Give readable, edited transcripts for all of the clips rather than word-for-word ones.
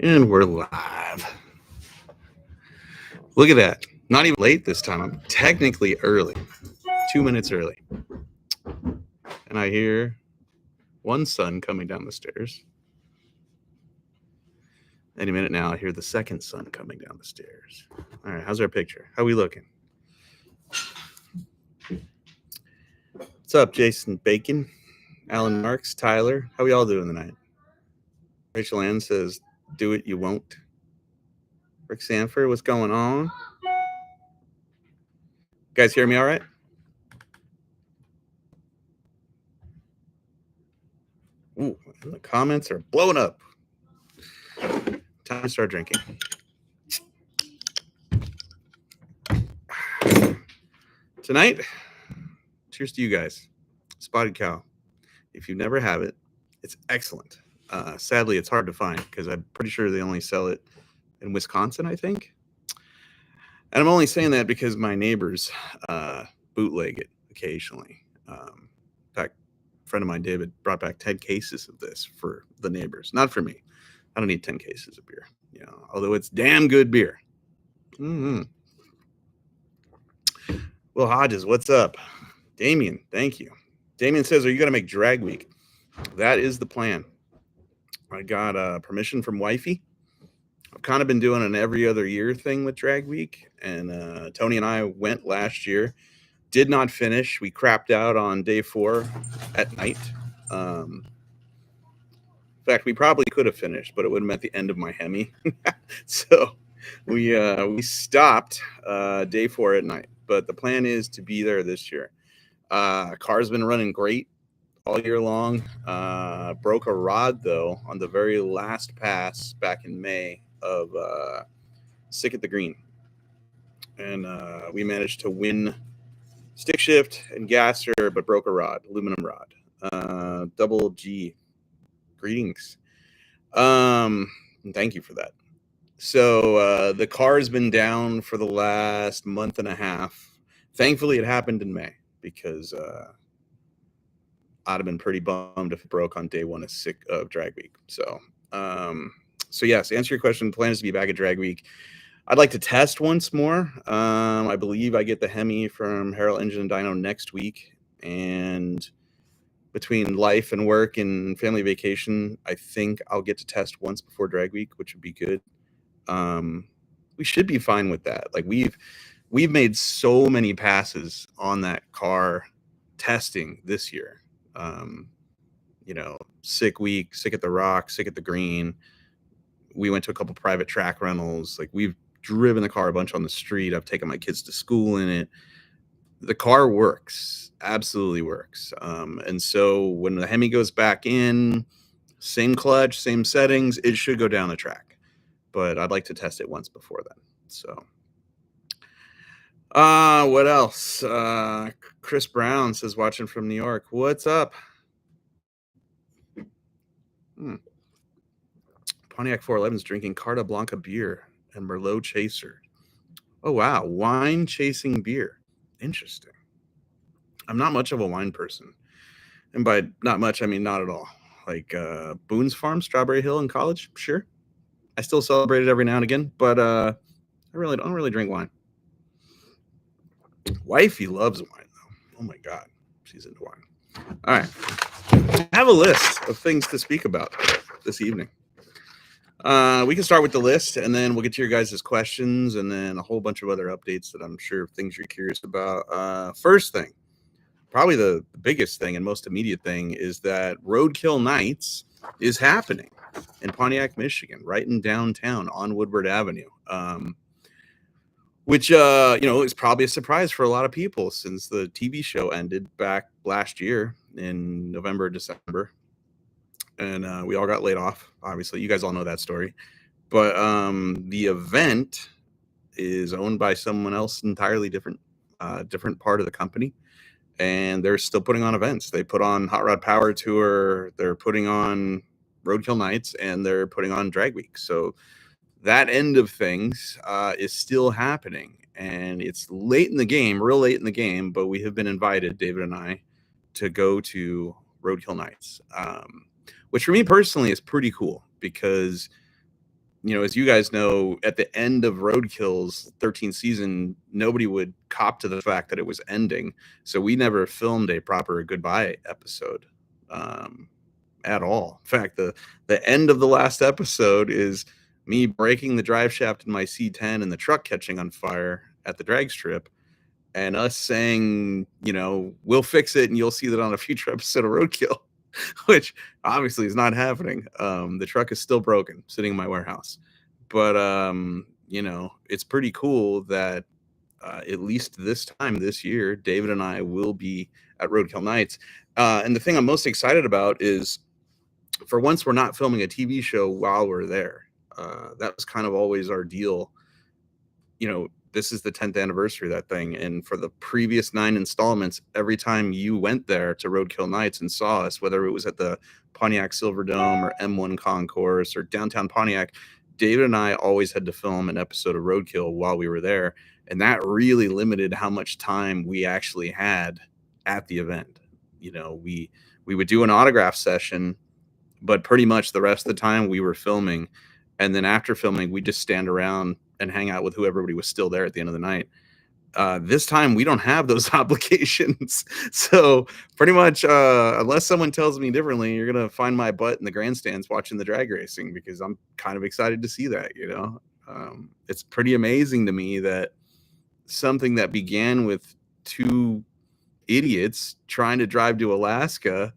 And we're live. Look at that. Not even late this time. I'm technically early. 2 minutes early. And I hear one son coming down the stairs. Any minute now, I hear the second son coming down the stairs. All right, how's our picture? How we looking? What's up, Jason Bacon? Alan Marks, Tyler? How we all doing tonight? Rachel Ann says, do it, you won't. Rick Sanford, what's going on? You guys hear me all right? Ooh, the comments are blowing up. Time to start drinking. Tonight, cheers to you guys. Spotted Cow. If you never have it, it's excellent. Sadly, it's hard to find because I'm pretty sure they only sell it in Wisconsin, I think. And I'm only saying that because my neighbors bootleg it occasionally. In fact, a friend of mine, David, brought back 10 cases of this for the neighbors. Not for me. I don't need 10 cases of beer, although it's damn good beer. Mm-hmm. Will Hodges, what's up? Damien, thank you. Damien says, are you going to make drag week? That is the plan. I got permission from wifey. I've kind of been doing an every other year thing with drag week. And Tony and I went last year. Did not finish. We crapped out on day 4 at night. In fact, we probably could have finished, but it would have meant the end of my Hemi. So we stopped day 4 at night. But the plan is to be there this year. Car's been running great all year long. Broke a rod, though, on the very last pass back in May of Sick at the Green. And we managed to win stick shift and gasser, but broke a rod, aluminum rod. Double G. Greetings. Thank you for that. So the car has been down for the last month and a half. Thankfully, it happened in May because I'd have been pretty bummed if it broke on day 1 of drag week. So yes, to answer your question, the plan is to be back at drag week. I'd like to test once more. I believe I get the Hemi from Harold Engine and Dyno next week. And between life and work and family vacation, I think I'll get to test once before drag week, which would be good. We should be fine with that. Like we've made so many passes on that car testing this year. Sick week, sick at the Rock, sick at the Green. We went to a couple private track rentals. Like we've driven the car a bunch on the street. I've taken my kids to school in it. The car works, absolutely works. And so when the Hemi goes back in, same clutch, same settings, it should go down the track. But I'd like to test it once before then. So what else? Chris Brown says, watching from New York. What's up? Pontiac 411's drinking Carta Blanca beer and Merlot Chaser. Oh, wow. Wine chasing beer. Interesting. I'm not much of a wine person. And by not much, I mean not at all. Like Boone's Farm, Strawberry Hill in college, sure. I still celebrate it every now and again, but I don't really drink wine. Wifey loves wine, though. Oh, my God. She's into wine. All right. I have a list of things to speak about this evening. We can start with the list, and then we'll get to your guys' questions, and then a whole bunch of other updates that I'm sure things you're curious about. First thing, probably the biggest thing and most immediate thing is that Roadkill Nights is happening in Pontiac, Michigan, right in downtown on Woodward Avenue, which, is probably a surprise for a lot of people since the TV show ended back last year in November, December. And we all got laid off, obviously. You guys all know that story. But the event is owned by someone else entirely different part of the company. And they're still putting on events. They put on Hot Rod Power Tour. They're putting on Roadkill Nights. And they're putting on Drag Week. So that end of things is still happening. And it's late in the game, real late in the game. But we have been invited, David and I, to go to Roadkill Nights. Which for me personally is pretty cool because as you guys know, at the end of Roadkill's 13th season, nobody would cop to the fact that it was ending. So we never filmed a proper goodbye episode at all. In fact, the end of the last episode is me breaking the drive shaft in my C10 and the truck catching on fire at the drag strip, and us saying, we'll fix it and you'll see that on a future episode of Roadkill, which obviously is not happening. The truck is still broken, sitting in my warehouse. But, it's pretty cool that at least this time this year, David and I will be at Roadkill Nights. And the thing I'm most excited about is, for once, we're not filming a TV show while we're there. That was kind of always our deal. This is the 10th anniversary of that thing. And for the previous 9 installments, every time you went there to Roadkill Nights and saw us, whether it was at the Pontiac Silverdome or M1 Concourse or downtown Pontiac, David and I always had to film an episode of Roadkill while we were there. And that really limited how much time we actually had at the event. We would do an autograph session, but pretty much the rest of the time we were filming. And then after filming, we just stand around and hang out with who everybody was still there at the end of the night. This time we don't have those obligations. So pretty much, unless someone tells me differently, you're going to find my butt in the grandstands watching the drag racing, because I'm kind of excited to see that, it's pretty amazing to me that something that began with 2 idiots trying to drive to Alaska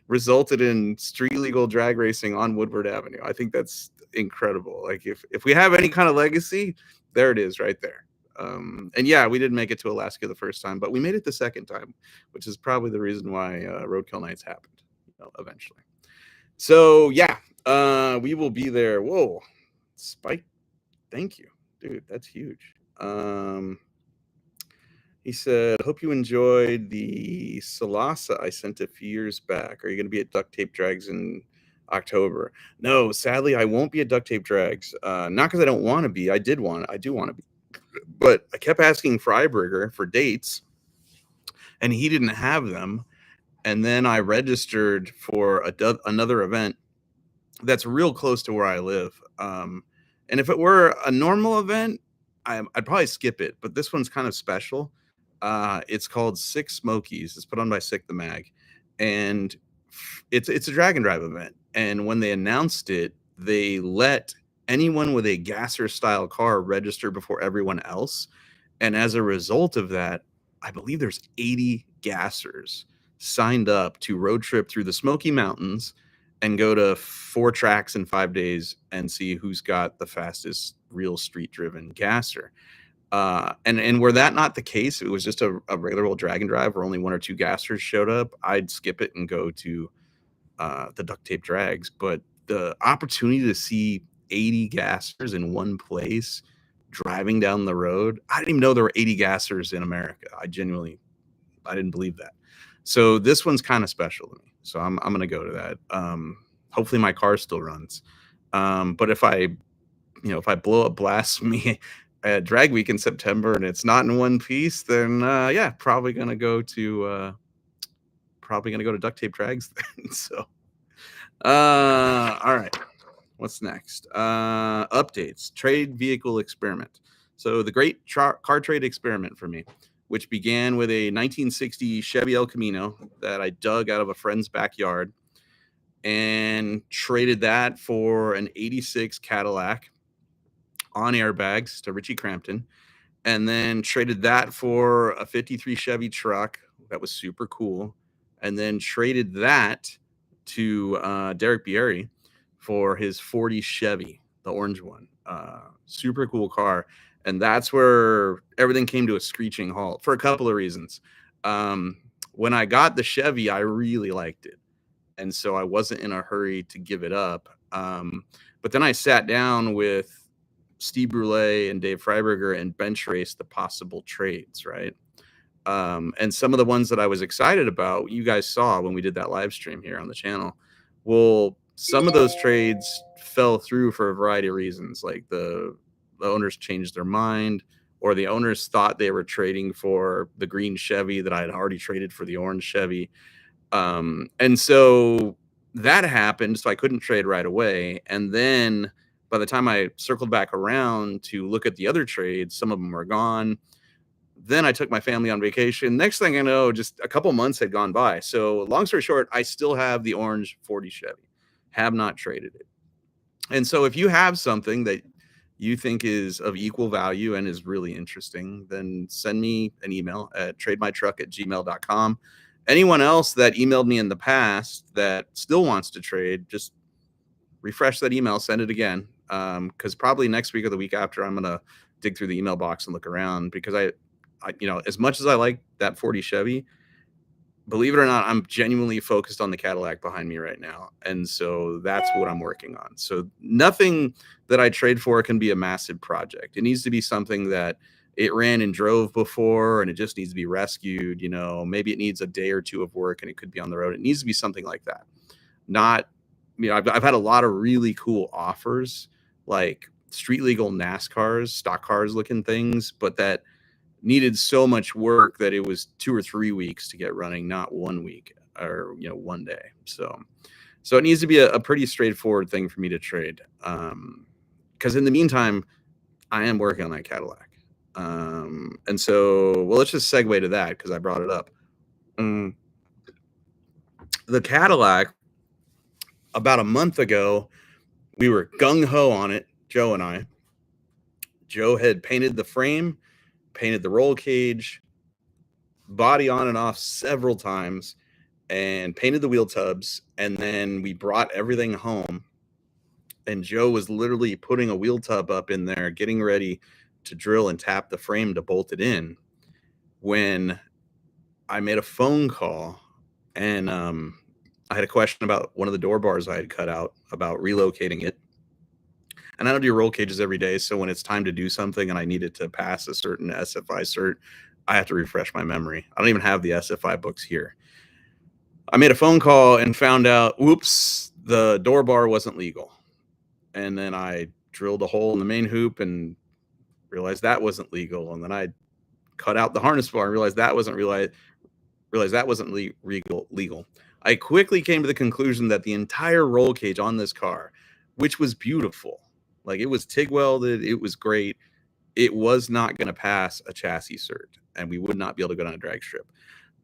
resulted in street legal drag racing on Woodward Avenue. I think that's incredible. Like, if we have any kind of legacy, there it is right there. And yeah, we didn't make it to Alaska the first time, but we made it the second time, which is probably the reason why Roadkill Nights happened eventually. So yeah, we will be there. Whoa, Spike, thank you, dude. That's huge. He said, hope you enjoyed the Salasa I sent a few years back. Are you going to be at Duct Tape Drags in October? No, sadly, I won't be at Duct Tape Drags. Not because I don't want to be. I do want to be. But I kept asking Freiberger for dates, and he didn't have them. And then I registered for another event that's real close to where I live. And if it were a normal event, I'd probably skip it. But this one's kind of special. It's called Sick Smokies. It's put on by Sick the Mag, and it's a drag and drive event. And when they announced it, they let anyone with a gasser style car register before everyone else. And as a result of that, I believe there's 80 gassers signed up to road trip through the Smoky Mountains and go to 4 tracks in 5 days and see who's got the fastest real street driven gasser. And were that not the case, it was just a regular old drag and drive where only 1 or 2 gassers showed up, I'd skip it and go to the Duct Tape Drags. But the opportunity to see 80 gassers in one place driving down the road, I didn't even know there were 80 gassers in America. I didn't believe that. So this one's kind of special to me. So I'm going to go to that. Hopefully my car still runs. But if I blow up Blasphemy at Drag Week in September and it's not in one piece, then yeah, probably gonna go to Duct Tape Drags then. So all right, what's next? Updates. Trade vehicle experiment. So the great car trade experiment for me, which began with a 1960 Chevy El Camino that I dug out of a friend's backyard and traded that for an 86 Cadillac on airbags to Richie Crampton, and then traded that for a 53 Chevy truck that was super cool, and then traded that to Derek Bieri for his 40 Chevy, the orange one. Super cool car. And that's where everything came to a screeching halt for a couple of reasons. When I got the Chevy, I really liked it, and so I wasn't in a hurry to give it up. But then I sat down with Steve Brule and Dave Freiberger and bench raced the possible trades, right? And some of the ones that I was excited about, you guys saw when we did that live stream here on the channel. Well, some of those trades fell through for a variety of reasons, like the owners changed their mind, or the owners thought they were trading for the green Chevy that I had already traded for the orange Chevy. And so that happened, so I couldn't trade right away. And then by the time I circled back around to look at the other trades, some of them were gone. Then I took my family on vacation. Next thing I know, just a couple months had gone by. So long story short, I still have the orange 40 Chevy, have not traded it. And so if you have something that you think is of equal value and is really interesting, then send me an email at trademytruck@gmail.com. Anyone else that emailed me in the past that still wants to trade, just refresh that email, send it again. Because probably next week or the week after, I'm going to dig through the email box and look around, because I, as much as I like that 40 Chevy, believe it or not, I'm genuinely focused on the Cadillac behind me right now. And so that's what I'm working on. So nothing that I trade for can be a massive project. It needs to be something that it ran and drove before, and it just needs to be rescued. Maybe it needs a day or two of work and it could be on the road. It needs to be something like that. Not, I've had a lot of really cool offers, like street legal NASCARs, stock cars looking things, but that needed so much work that it was 2 or 3 weeks to get running, not 1 week or 1 day. So it needs to be a pretty straightforward thing for me to trade. Because in the meantime, I am working on that Cadillac. And so, well, let's just segue to that because I brought it up. The Cadillac, about a month ago, we were gung-ho on it, Joe and I. Joe had painted the frame, painted the roll cage, body on and off several times, and painted the wheel tubs. And then we brought everything home, and Joe was literally putting a wheel tub up in there, getting ready to drill and tap the frame to bolt it in, when I made a phone call, and I had a question about one of the door bars I had cut out, about relocating it. And I don't do roll cages every day, so when it's time to do something and I needed to pass a certain SFI cert, I have to refresh my memory. I don't even have the SFI books here. I made a phone call and found out, whoops, the door bar wasn't legal. And then I drilled a hole in the main hoop and realized that wasn't legal. And then I cut out the harness bar and realized that wasn't legal. I quickly came to the conclusion that the entire roll cage on this car, which was beautiful, like it was TIG welded, it was great, it was not going to pass a chassis cert, and we would not be able to go down a drag strip.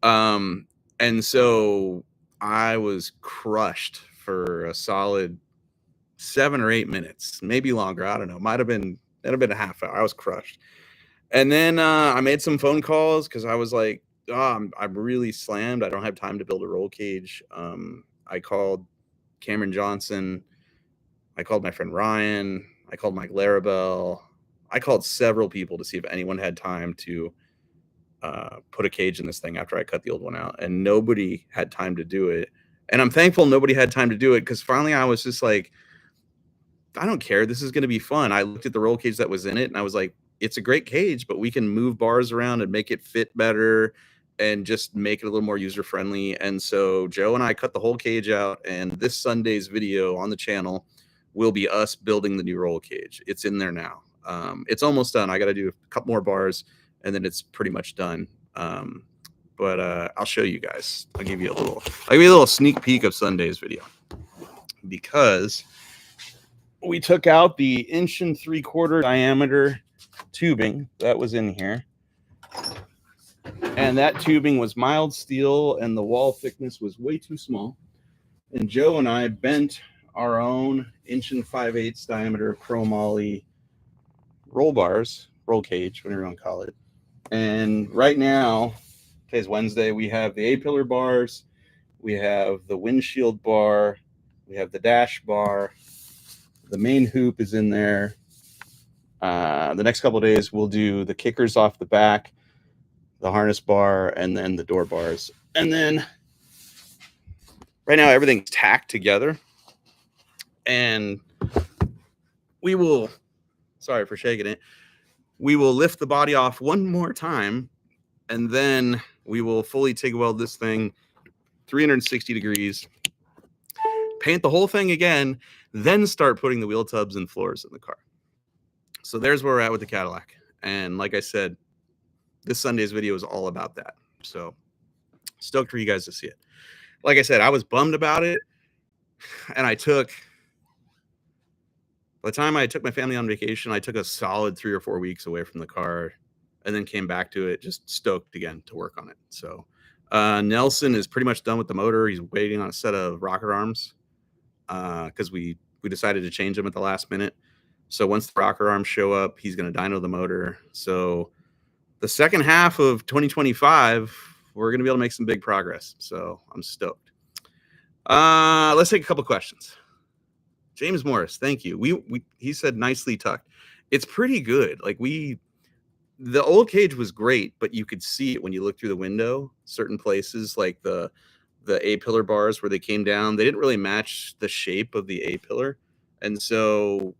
And so I was crushed for a solid 7 or 8 minutes, maybe longer. I don't know. Might have been a half hour. I was crushed. And then I made some phone calls because I was like, oh, I'm really slammed. I don't have time to build a roll cage. I called Cameron Johnson. I called my friend Ryan. I called Mike Larabelle. I called several people to see if anyone had time to put a cage in this thing after I cut the old one out. And nobody had time to do it. And I'm thankful nobody had time to do it, because finally I was just like, I don't care. This is going to be fun. I looked at the roll cage that was in it and I was like, it's a great cage, but we can move bars around and make it fit better and just make it a little more user friendly. And so Joe and I cut the whole cage out, and this Sunday's video on the channel will be us building the new roll cage. It's in there now. It's almost done. I got to do a couple more bars and then it's pretty much done. But I'll show you guys. I'll give you a little sneak peek of Sunday's video, because we took out the 1 3/4 diameter tubing that was in here, and that tubing was mild steel and the wall thickness was way too small. And Joe and I bent our own 1 5/8 diameter chromoly roll cage, whatever you want to call it. And right now, today's Wednesday, we have the A-pillar bars, we have the windshield bar, we have the dash bar, the main hoop is in there. The next couple of days, we'll do the kickers off the back, the harness bar, and then the door bars. And then right now, everything's tacked together. And we will, sorry for shaking it, we will lift the body off one more time, and then we will fully TIG weld this thing 360 degrees, paint the whole thing again, then start putting the wheel tubs and floors in the car. So there's where we're at with the Cadillac. And like I said, this Sunday's video is all about that. So stoked for you guys to see it. Like I said, I was bummed about it, and I took By the time I took my family on vacation, I took a solid 3 or 4 weeks away from the car and then came back to it just stoked again to work on it. So, Nelson is pretty much done with the motor. He's waiting on a set of rocker arms because we decided to change them at the last minute. So once the rocker arms show up, he's going to dyno the motor. So the second half of 2025, we're going to be able to make some big progress. So I'm stoked. Let's take a couple questions. James Morris, thank you. He said nicely tucked. It's pretty good. Like the old cage was great, but you could see it when you look through the window. Certain places like the A-pillar bars where they came down, they didn't really match the shape of the A-pillar. And so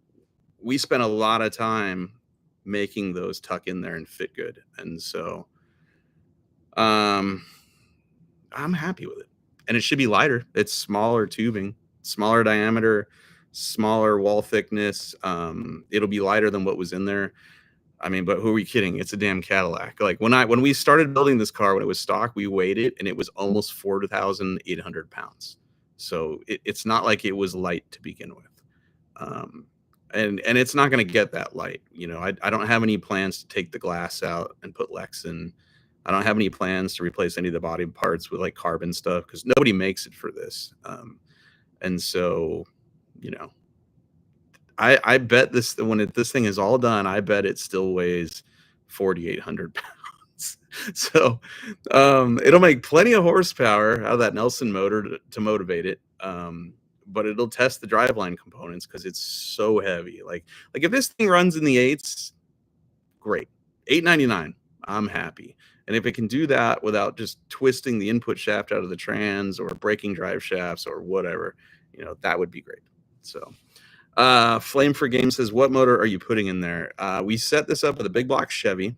we spent a lot of time making those tuck in there and fit good. And so I'm happy with it. And it should be lighter. It's smaller tubing, smaller diameter, smaller wall thickness. It'll be lighter than what was in there. I mean, but who are we kidding? It's a damn Cadillac. Like when we started building this car, when it was stock, we weighed it and it was almost 4,800 pounds. So it's not like it was light to begin with. And it's not going to get that light. You know, I don't have any plans to take the glass out and put Lex in. I don't have any plans to replace any of the body parts with like carbon stuff because nobody makes it for this. And so, you know, I bet this this thing is all done, I bet it still weighs 4,800 pounds. So it'll make plenty of horsepower out of that Nelson motor to motivate it. But it'll test the driveline components because it's so heavy. Like if this thing runs in the eights, great. $899, I'm happy. And if it can do that without just twisting the input shaft out of the trans or breaking drive shafts or whatever, you know, that would be great. So Flame for Game says, what motor are you putting in there? We set this up with a big block Chevy,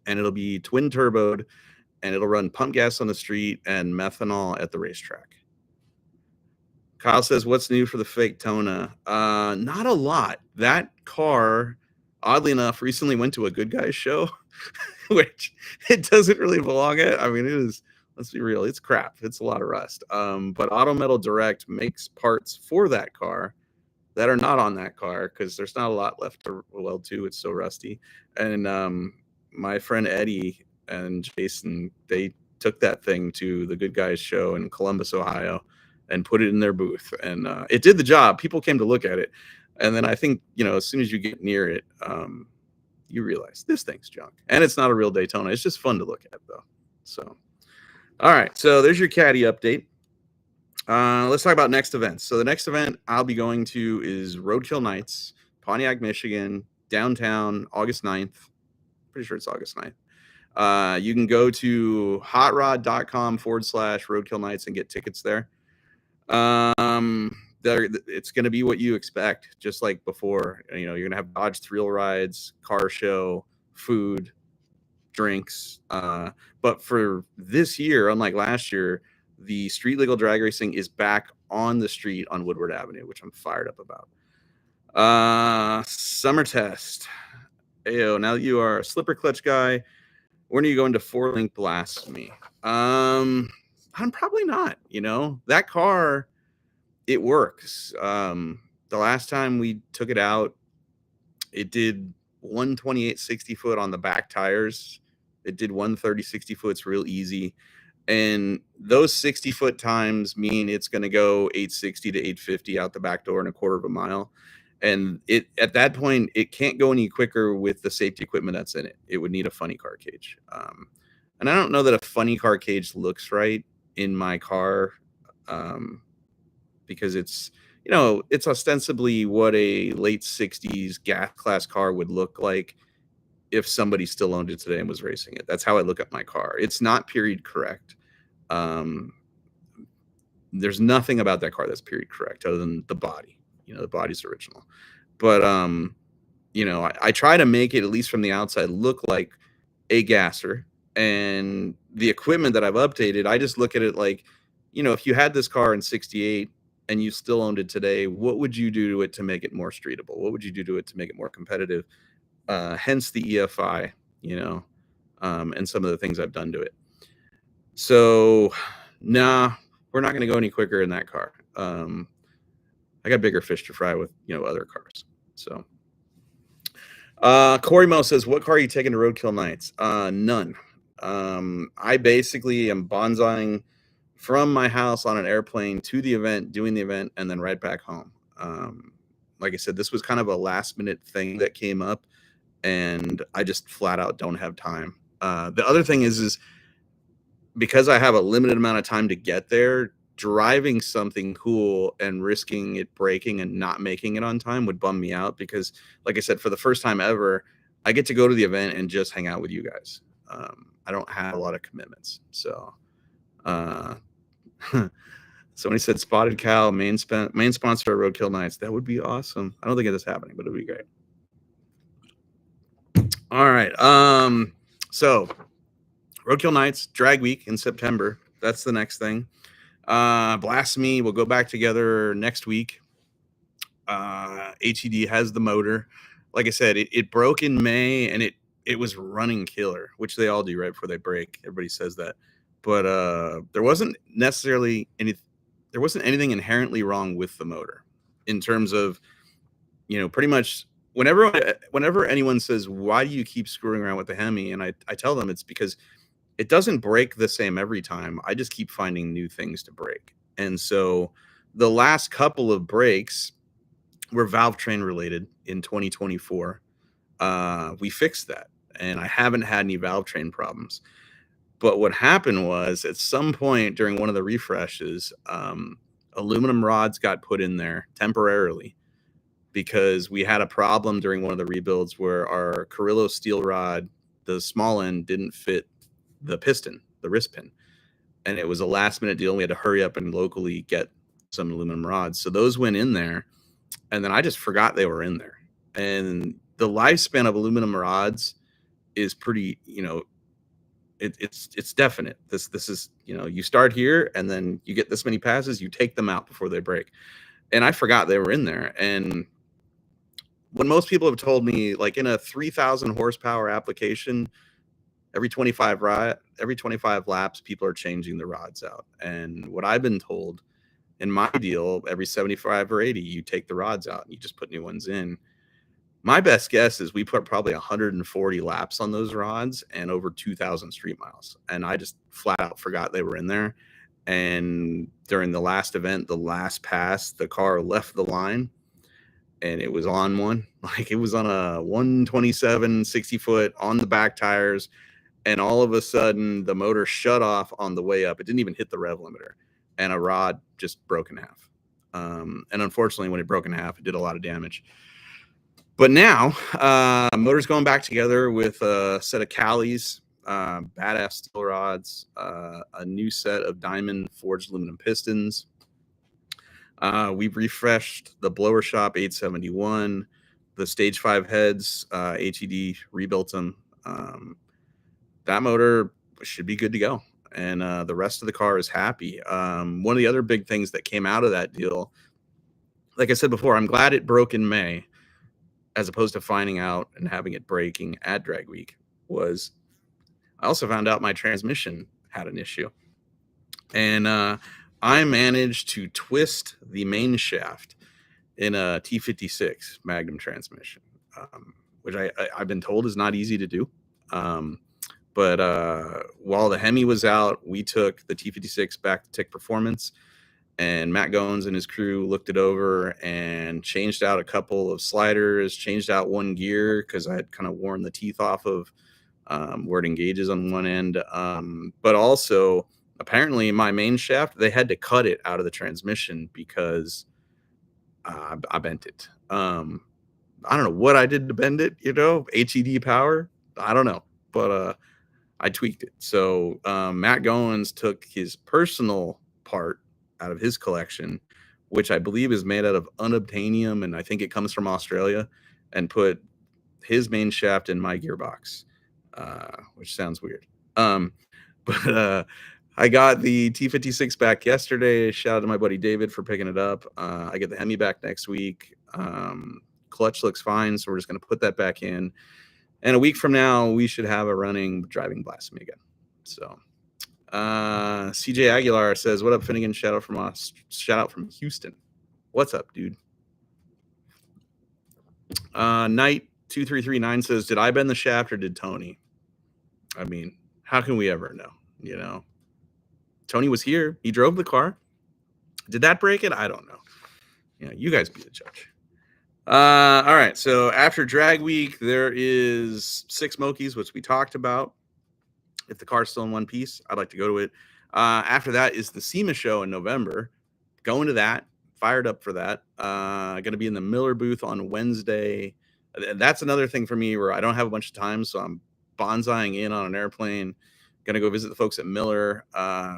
and it'll be twin turboed, and it'll run pump gas on the street and methanol at the racetrack. Kyle says, what's new for the fake Tona? Not a lot. That car, oddly enough, recently went to a Good Guys show, which it doesn't really belong at. I mean, it is, let's be real, it's crap. It's a lot of rust. But Auto Metal Direct makes parts for that car that are not on that car because there's not a lot left to weld to. It's so rusty. And my friend Eddie and Jason, they took that thing to the Good Guys show in Columbus, Ohio, and put it in their booth. And it did the job. People came to look at it. And then I think, you know, as soon as you get near it, you realize this thing's junk. And it's not a real Daytona. It's just fun to look at, though. So, all right. So there's your Caddy update. Let's talk about next events. So the next event I'll be going to is Roadkill Nights, Pontiac, Michigan, downtown, August 9th. Pretty sure it's August 9th. You can go to hotrod.com/Roadkill Nights and get tickets there. It's going to be what you expect, just like before. You know, you're going to have Dodge thrill rides, car show, food, drinks. But for this year, unlike last year, the street legal drag racing is back on the street on Woodward Avenue, which I'm fired up about. Summer test. Ayo, now that you are a slipper clutch guy, when are you going to 4-link Blasphemy? I'm probably not. You know, that car, it works. The last time we took it out, it did 128 60 foot on the back tires. It did 130 60 foots real easy. And those 60 foot times mean it's going to go 860 to 850 out the back door in a quarter of a mile. And it at that point, it can't go any quicker with the safety equipment that's in it. It would need a funny car cage. And I don't know that a funny car cage looks right in my car because it's, you know, it's ostensibly what a late 60s gas class car would look like if somebody still owned it today and was racing it. That's how I look at my car. It's not period correct. There's nothing about that car that's period correct other than the body. You know, the body's original. But, you know, I try to make it, at least from the outside, look like a gasser. And the equipment that I've updated, I just look at it like, you know, if you had this car in 68 and you still owned it today, what would you do to it to make it more streetable? What would you do to it to make it more competitive? Hence the EFI, you know, and some of the things I've done to it. So, nah, we're not going to go any quicker in that car. I got bigger fish to fry with, you know, other cars. So, Corey Mo says, what car are you taking to Roadkill Nights? None. I basically am bonsaiing from my house on an airplane to the event, doing the event, and then right back home. Like I said, this was kind of a last minute thing that came up, and I just flat out don't have time. The other thing is because I have a limited amount of time to get there, driving something cool and risking it breaking and not making it on time would bum me out, because like I said, for the first time ever, I get to go to the event and just hang out with you guys. I don't have a lot of commitments. So somebody said Spotted Cow, main sponsor of Roadkill Nights. That would be awesome. I don't think it's happening, but it would be great. All right. So Roadkill Nights, Drag Week in September. That's the next thing. Blasphemy will go back together next week. HED has the motor. Like I said, it broke in May, and it was running killer, which they all do right before they break. Everybody says that. But there wasn't anything inherently wrong with the motor in terms of, pretty much whenever anyone says, why do you keep screwing around with the Hemi? And I tell them it's because it doesn't break the same every time. I just keep finding new things to break. And so the last couple of breaks were valve train related in 2024. We fixed that, and I haven't had any valve train problems. But what happened was, at some point during one of the refreshes, aluminum rods got put in there temporarily because we had a problem during one of the rebuilds where our Carrillo steel rod, the small end, didn't fit the piston, the wrist pin. And it was a last minute deal. We had to hurry up and locally get some aluminum rods. So those went in there, and then I just forgot they were in there. And the lifespan of aluminum rods is pretty, it's definite. This is, you start here and then you get this many passes, you take them out before they break. And I forgot they were in there. And when most people have told me, like in a 3,000 horsepower application, every 25 laps, people are changing the rods out. And what I've been told in my deal, every 75 or 80, you take the rods out and you just put new ones in. My best guess is we put probably 140 laps on those rods and over 2,000 street miles. And I just flat out forgot they were in there. And during the last event, the last pass, the car left the line and it was on one. Like, it was on a 127, 60 foot on the back tires. And all of a sudden, the motor shut off on the way up. It didn't even hit the rev limiter. And a rod just broke in half. And unfortunately, when it broke in half, it did a lot of damage. But now, motor's going back together with a set of Callies, badass steel rods, a new set of diamond forged aluminum pistons. We've refreshed the blower shop 871, the stage 5 heads, HED rebuilt them. That motor should be good to go. And the rest of the car is happy. One of the other big things that came out of that deal, like I said before, I'm glad it broke in May, as opposed to finding out and having it breaking at Drag Week, was I also found out my transmission had an issue. And I managed to twist the main shaft in a T56 Magnum transmission, which I've been told is not easy to do. But while the Hemi was out, we took the T56 back to Tick Performance, and Matt Goins and his crew looked it over and changed out a couple of sliders, changed out one gear because I had kind of worn the teeth off of where it engages on one end. But also, apparently, my main shaft, they had to cut it out of the transmission because I bent it. I don't know what I did to bend it, HED power. I don't know, but I tweaked it. So Matt Goins took his personal part out of his collection, which I believe is made out of unobtainium, and I think it comes from Australia, and put his main shaft in my gearbox, which sounds weird. But I got the T56 back yesterday. Shout out to my buddy David for picking it up. I get the Hemi back next week. Clutch looks fine, so we're just going to put that back in. And a week from now, we should have a running driving Blasphemy again. So CJ Aguilar says, what up, Finnegan? Shout out from Houston. What's up, dude? Knight 2339 says, did I bend the shaft or did Tony? I mean, how can we ever know? You know, Tony was here. He drove the car. Did that break it? I don't know. You know, you guys be the judge. All right. So after drag week, there is 6 Mokies, which we talked about. If the car's still in one piece, I'd like to go to it. After that is the SEMA show in November. Going to that. Fired up for that. Going to be in the Miller booth on Wednesday. That's another thing for me where I don't have a bunch of time, so I'm bonsaiing in on an airplane. Going to go visit the folks at Miller.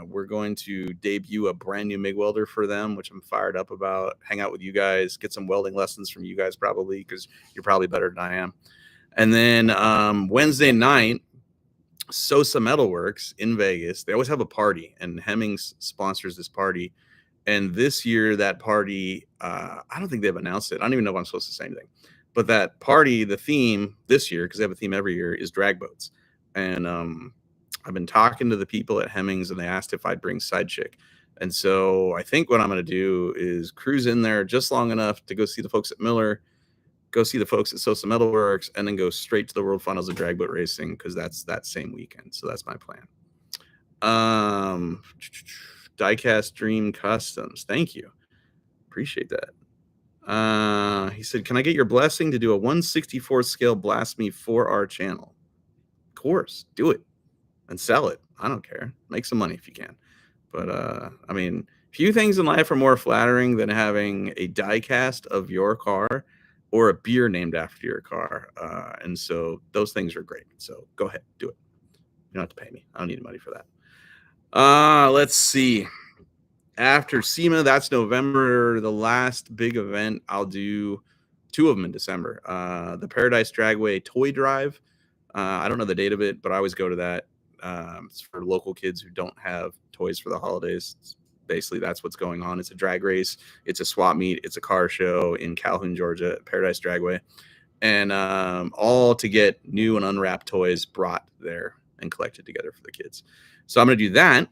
We're going to debut a brand new MIG welder for them, which I'm fired up about. Hang out with you guys, get some welding lessons from you guys probably, because you're probably better than I am. And then Wednesday night, Sosa Metalworks in Vegas. They always have a party, and Hemmings sponsors this party. And this year, that party, I don't think they've announced it. I don't even know if I'm supposed to say anything. But that party, the theme this year, because they have a theme every year, is drag boats. And I've been talking to the people at Hemmings, and they asked if I'd bring Side Chick. And so I think what I'm going to do is cruise in there just long enough to go see the folks at Miller, go see the folks at Sosa Metalworks, and then go straight to the World Finals of Drag Boat Racing, because that's that same weekend. So that's my plan. Diecast Dream Customs. Thank you. Appreciate that. He said, can I get your blessing to do a 164 scale Blasphemy for our channel? Of course. Do it and sell it. I don't care. Make some money if you can. But I mean, few things in life are more flattering than having a diecast of your car or a beer named after your car. And so those things are great. So go ahead, do it. You don't have to pay me. I don't need money for that. Let's see. After SEMA, that's November, the last big event. I'll do 2 of them in December. The Paradise Dragway Toy Drive. I don't know the date of it, but I always go to that. It's for local kids who don't have toys for the holidays. Basically, that's what's going on. It's a drag race. It's a swap meet. It's a car show in Calhoun, Georgia, Paradise Dragway. And all to get new and unwrapped toys brought there and collected together for the kids. So I'm going to do that.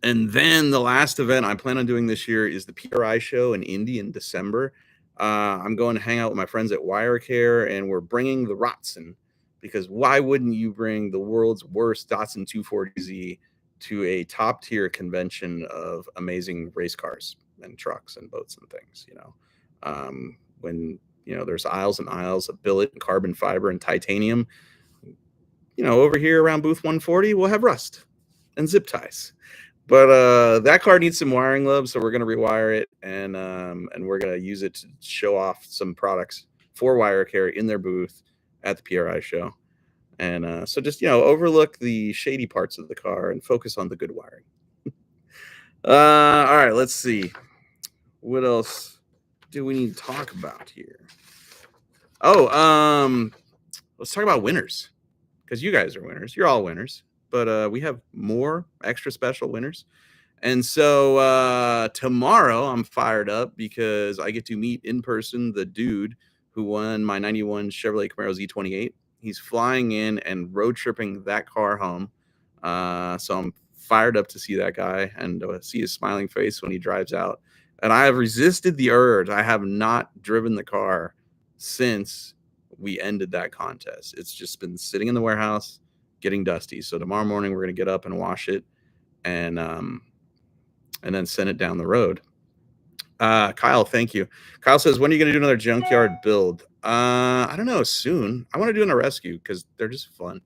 And then the last event I plan on doing this year is the PRI show in Indy in December. I'm going to hang out with my friends at WireCare, and we're bringing the Rotson, because why wouldn't you bring the world's worst Datsun 240Z to a top tier convention of amazing race cars and trucks and boats and things, you know, when, you know, there's aisles and aisles of billet and carbon fiber and titanium, you know, over here around booth 140, we'll have rust and zip ties. But that car needs some wiring love, so we're going to rewire it, and we're going to use it to show off some products for WireCare in their booth at the PRI show. And so just, you know, overlook the shady parts of the car and focus on the good wiring. All right, let's see. What else do we need to talk about here? Oh, let's talk about winners, because you guys are winners. You're all winners. But we have more extra special winners. And so tomorrow I'm fired up because I get to meet in person the dude who won my 91 Chevrolet Camaro Z28. He's flying in and road tripping that car home. So I'm fired up to see that guy and see his smiling face when he drives out. And I have resisted the urge. I have not driven the car since we ended that contest. It's just been sitting in the warehouse, getting dusty. So tomorrow morning we're going to get up and wash it and then send it down the road. Kyle, thank you. Kyle says, when are you going to do another junkyard build? I don't know, soon. I want to do a rescue because they're just fun.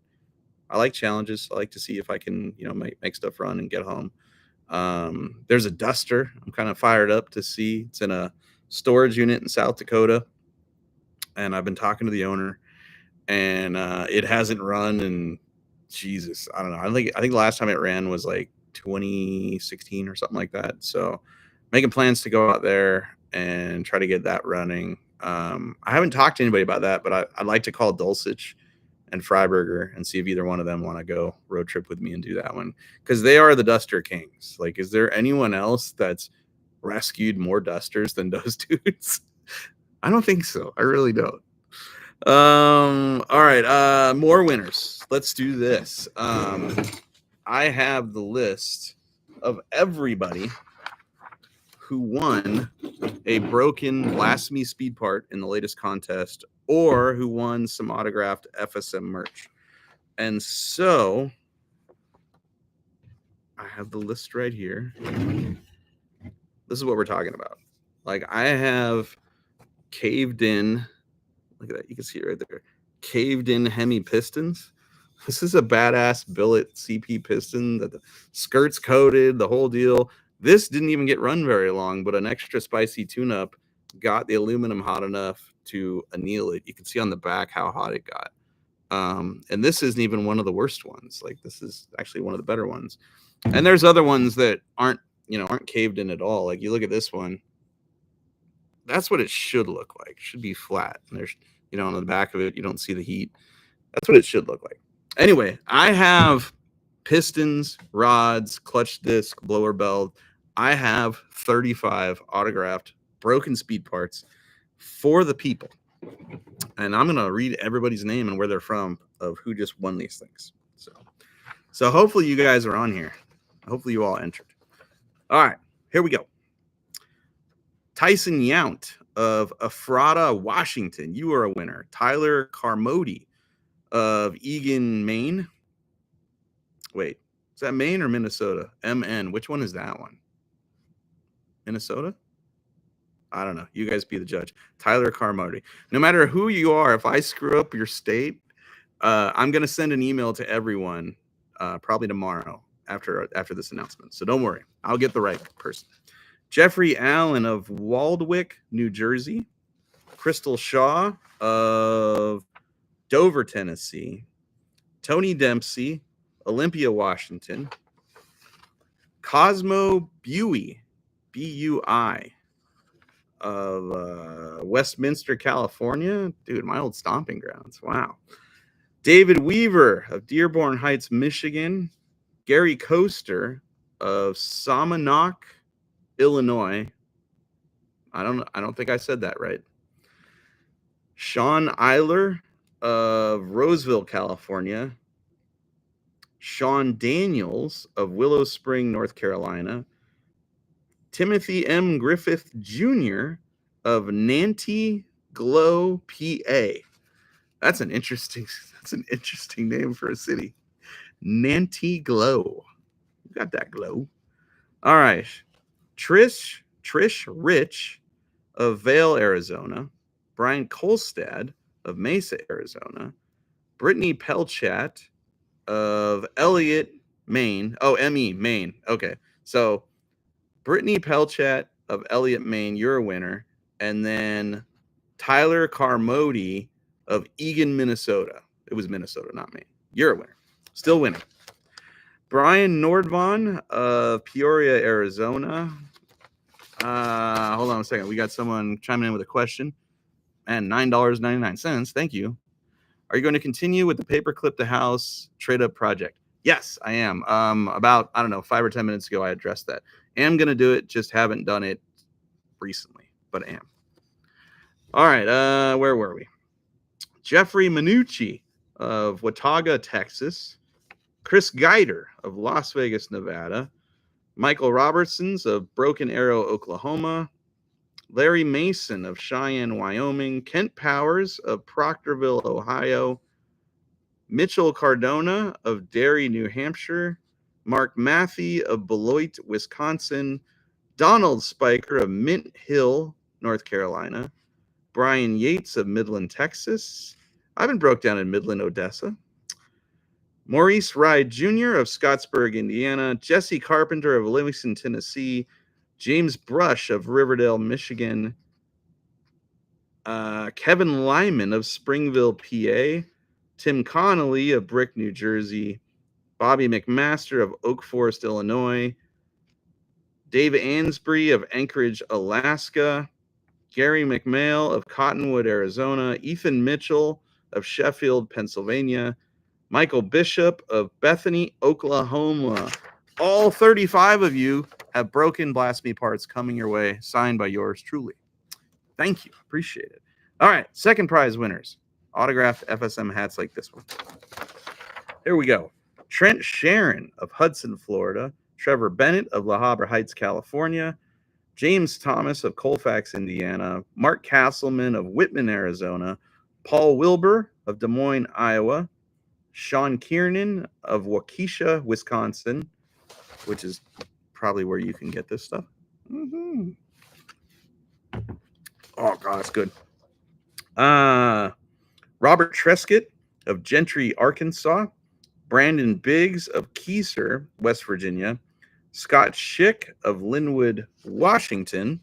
I like challenges. I like to see if I can, you know, make stuff run and get home. There's a duster I'm kind of fired up to see. It's in a storage unit in South Dakota, and I've been talking to the owner, and it hasn't run in, Jesus, I don't know. I think the last time it ran was like 2016 or something like that. So making plans to go out there and try to get that running. I haven't talked to anybody about that, but I'd like to call Dulcich and Freiberger and see if either one of them want to go road trip with me and do that one, because they are the duster kings. Like, is there anyone else that's rescued more dusters than those dudes? I don't think so. I really don't. All right, more winners. Let's do this. I have the list of everybody who won a broken Blasphemy speed part in the latest contest or who won some autographed FSM merch. And so I have the list right here. This is what we're talking about. Like, I have caved in, look at that, you can see it right there, caved in Hemi pistons. This is a badass billet CP piston that the skirt's coated, the whole deal. This didn't even get run very long, but an extra spicy tune-up got the aluminum hot enough to anneal it. You can see on the back how hot it got. And this isn't even one of the worst ones. Like, this is actually one of the better ones. And there's other ones that aren't caved in at all. Like, you look at this one. That's what it should look like. It should be flat. And there's, on the back of it, you don't see the heat. That's what it should look like. Anyway, I have pistons, rods, clutch disc, blower belt. I have 35 autographed broken speed parts for the people. And I'm going to read everybody's name and where they're from of who just won these things. So hopefully you guys are on here. Hopefully you all entered. All right, here we go. Tyson Yount of Ephrata, Washington. You are a winner. Tyler Carmody of Eagan, Maine. Wait, is that Maine or Minnesota? MN. Which one is that one? Minnesota? I don't know. You guys be the judge. Tyler Carmody. No matter who you are, if I screw up your state, I'm going to send an email to everyone probably tomorrow after this announcement. So don't worry. I'll get the right person. Jeffrey Allen of Waldwick, New Jersey. Crystal Shaw of Dover, Tennessee. Tony Dempsey, Olympia, Washington. Cosmo Buie, B-U-I, of Westminster, California. Dude, my old stomping grounds. Wow. David Weaver of Dearborn Heights, Michigan. Gary Coaster of Somonauk, Illinois. I don't think I said that right. Sean Eiler of Roseville, California. Sean Daniels of Willow Spring, North Carolina. Timothy M. Griffith Jr. of Nanty Glow, PA. That's an interesting name for a city. Nanty Glow. You got that glow. All right. Trish Rich of Vail, Arizona. Brian Kolstad of Mesa, Arizona. Brittany Pelchat of Elliott, Maine. Oh, M-E, Maine. Okay. So Brittany Pelchat of Elliott, Maine, you're a winner. And then Tyler Carmody of Eagan, Minnesota. It was Minnesota, not Maine. You're a winner. Still winning. Brian Nordvon of Peoria, Arizona. Hold on a second. We got someone chiming in with a question. And $9.99. Thank you. Are you going to continue with the paperclip to house trade up project? Yes, I am. About, 5 or 10 minutes ago, I addressed that. Am going to do it, just haven't done it recently, but I am. All right, where were we? Jeffrey Minucci of Watauga, Texas. Chris Geider of Las Vegas, Nevada. Michael Robertsons of Broken Arrow, Oklahoma. Larry Mason of Cheyenne, Wyoming. Kent Powers of Proctorville, Ohio. Mitchell Cardona of Derry, New Hampshire. Mark Matthey of Beloit, Wisconsin. Donald Spiker of Mint Hill, North Carolina. Brian Yates of Midland, Texas. I've been broke down in Midland, Odessa. Maurice Ride Jr. of Scottsburg, Indiana. Jesse Carpenter of Livingston, Tennessee. James Brush of Riverdale, Michigan. Kevin Lyman of Springville, PA. Tim Connolly of Brick, New Jersey. Bobby McMaster of Oak Forest, Illinois. Dave Ansbury of Anchorage, Alaska. Gary McMail of Cottonwood, Arizona. Ethan Mitchell of Sheffield, Pennsylvania. Michael Bishop of Bethany, Oklahoma. All 35 of you have broken Blasphemy parts coming your way, signed by yours truly. Thank you. Appreciate it. All right, second prize winners. Autographed FSM hats like this one. Here we go. Trent Sharon of Hudson, Florida. Trevor Bennett of La Habra Heights, California. James Thomas of Colfax, Indiana, Mark Castleman of Whitman, Arizona, Paul Wilbur of Des Moines, Iowa, Sean Kiernan of Waukesha, Wisconsin, which is probably where you can get this stuff. Mm-hmm. Oh, God, that's good. Robert Trescott of Gentry, Arkansas, Brandon Biggs of Keyser, West Virginia, Scott Schick of Linwood, Washington,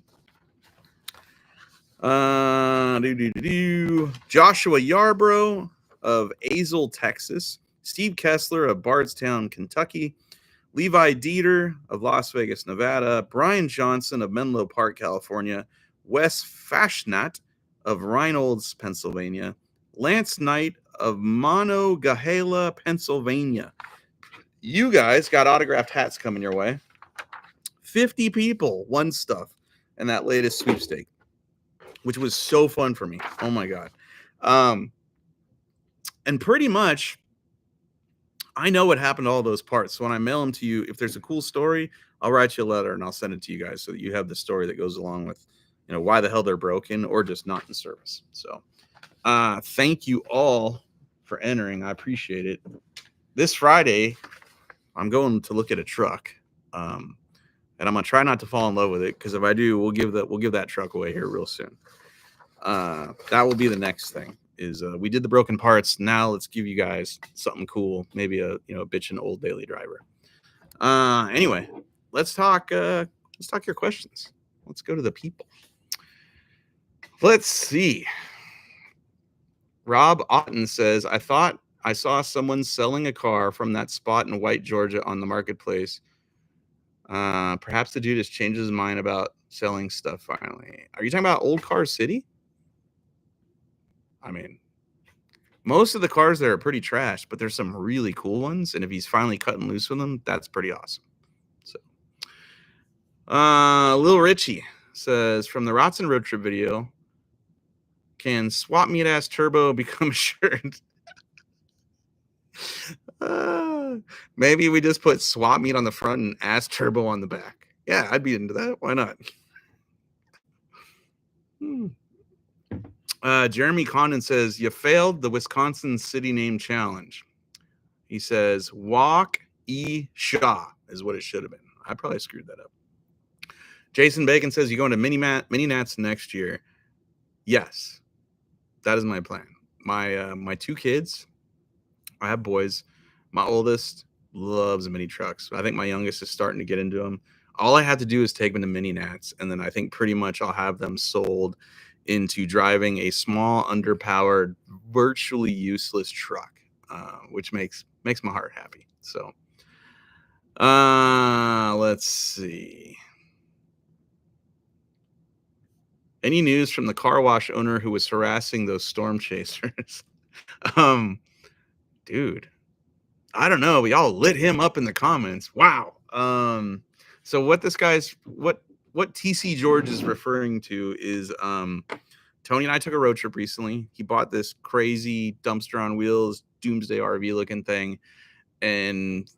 Joshua Yarbrough of Azle, Texas, Steve Kessler of Bardstown, Kentucky, Levi Dieter of Las Vegas, Nevada, Brian Johnson of Menlo Park, California, Wes Fashnat of Reynolds, Pennsylvania, Lance Knight of Monongahela, Pennsylvania. You guys got autographed hats coming your way. 50 people won stuff in that latest sweepstake, which was so fun for me. Oh my God. And pretty much I know what happened to all those parts. So when I mail them to you, if there's a cool story, I'll write you a letter and I'll send it to you guys so that you have the story that goes along with, why the hell they're broken or just not in service. So thank you all for entering. I appreciate it. This Friday, I'm going to look at a truck. And I'm gonna try not to fall in love with it, because if I do, we'll give that truck away here real soon. That will be the next thing. Is we did the broken parts. Now let's give you guys something cool. Maybe a bitchin' old daily driver. Anyway, let's talk your questions. Let's go to the people. Let's see. Rob Otten says, I thought I saw someone selling a car from that spot in White, Georgia on the marketplace. Perhaps the dude has changed his mind about selling stuff finally. Are you talking about Old Car City? I mean, most of the cars there are pretty trash, but there's some really cool ones. And if he's finally cutting loose with them, that's pretty awesome. So, Lil Richie says, from the Rotson Road Trip video, can swap meet ass turbo become a shirt? Maybe we just put swap meet on the front and ass turbo on the back. Yeah, I'd be into that. Why not? Jeremy Condon says, you failed the Wisconsin city name challenge. He says, Waukesha is what it should have been. I probably screwed that up. Jason Bacon says, you going to mini nats next year? Yes, that is my plan. My two kids, I have boys. My oldest loves mini trucks. I think my youngest is starting to get into them. All I have to do is take them to mini nats, and then I think pretty much I'll have them sold into driving a small, underpowered, virtually useless truck, which makes my heart happy. So, let's see. Any news from the car wash owner who was harassing those storm chasers? Dude, I don't know. We all lit him up in the comments. Wow. So what this guy's what TC George is referring to is Tony and I took a road trip recently. He bought this crazy dumpster on wheels, doomsday RV looking thing. And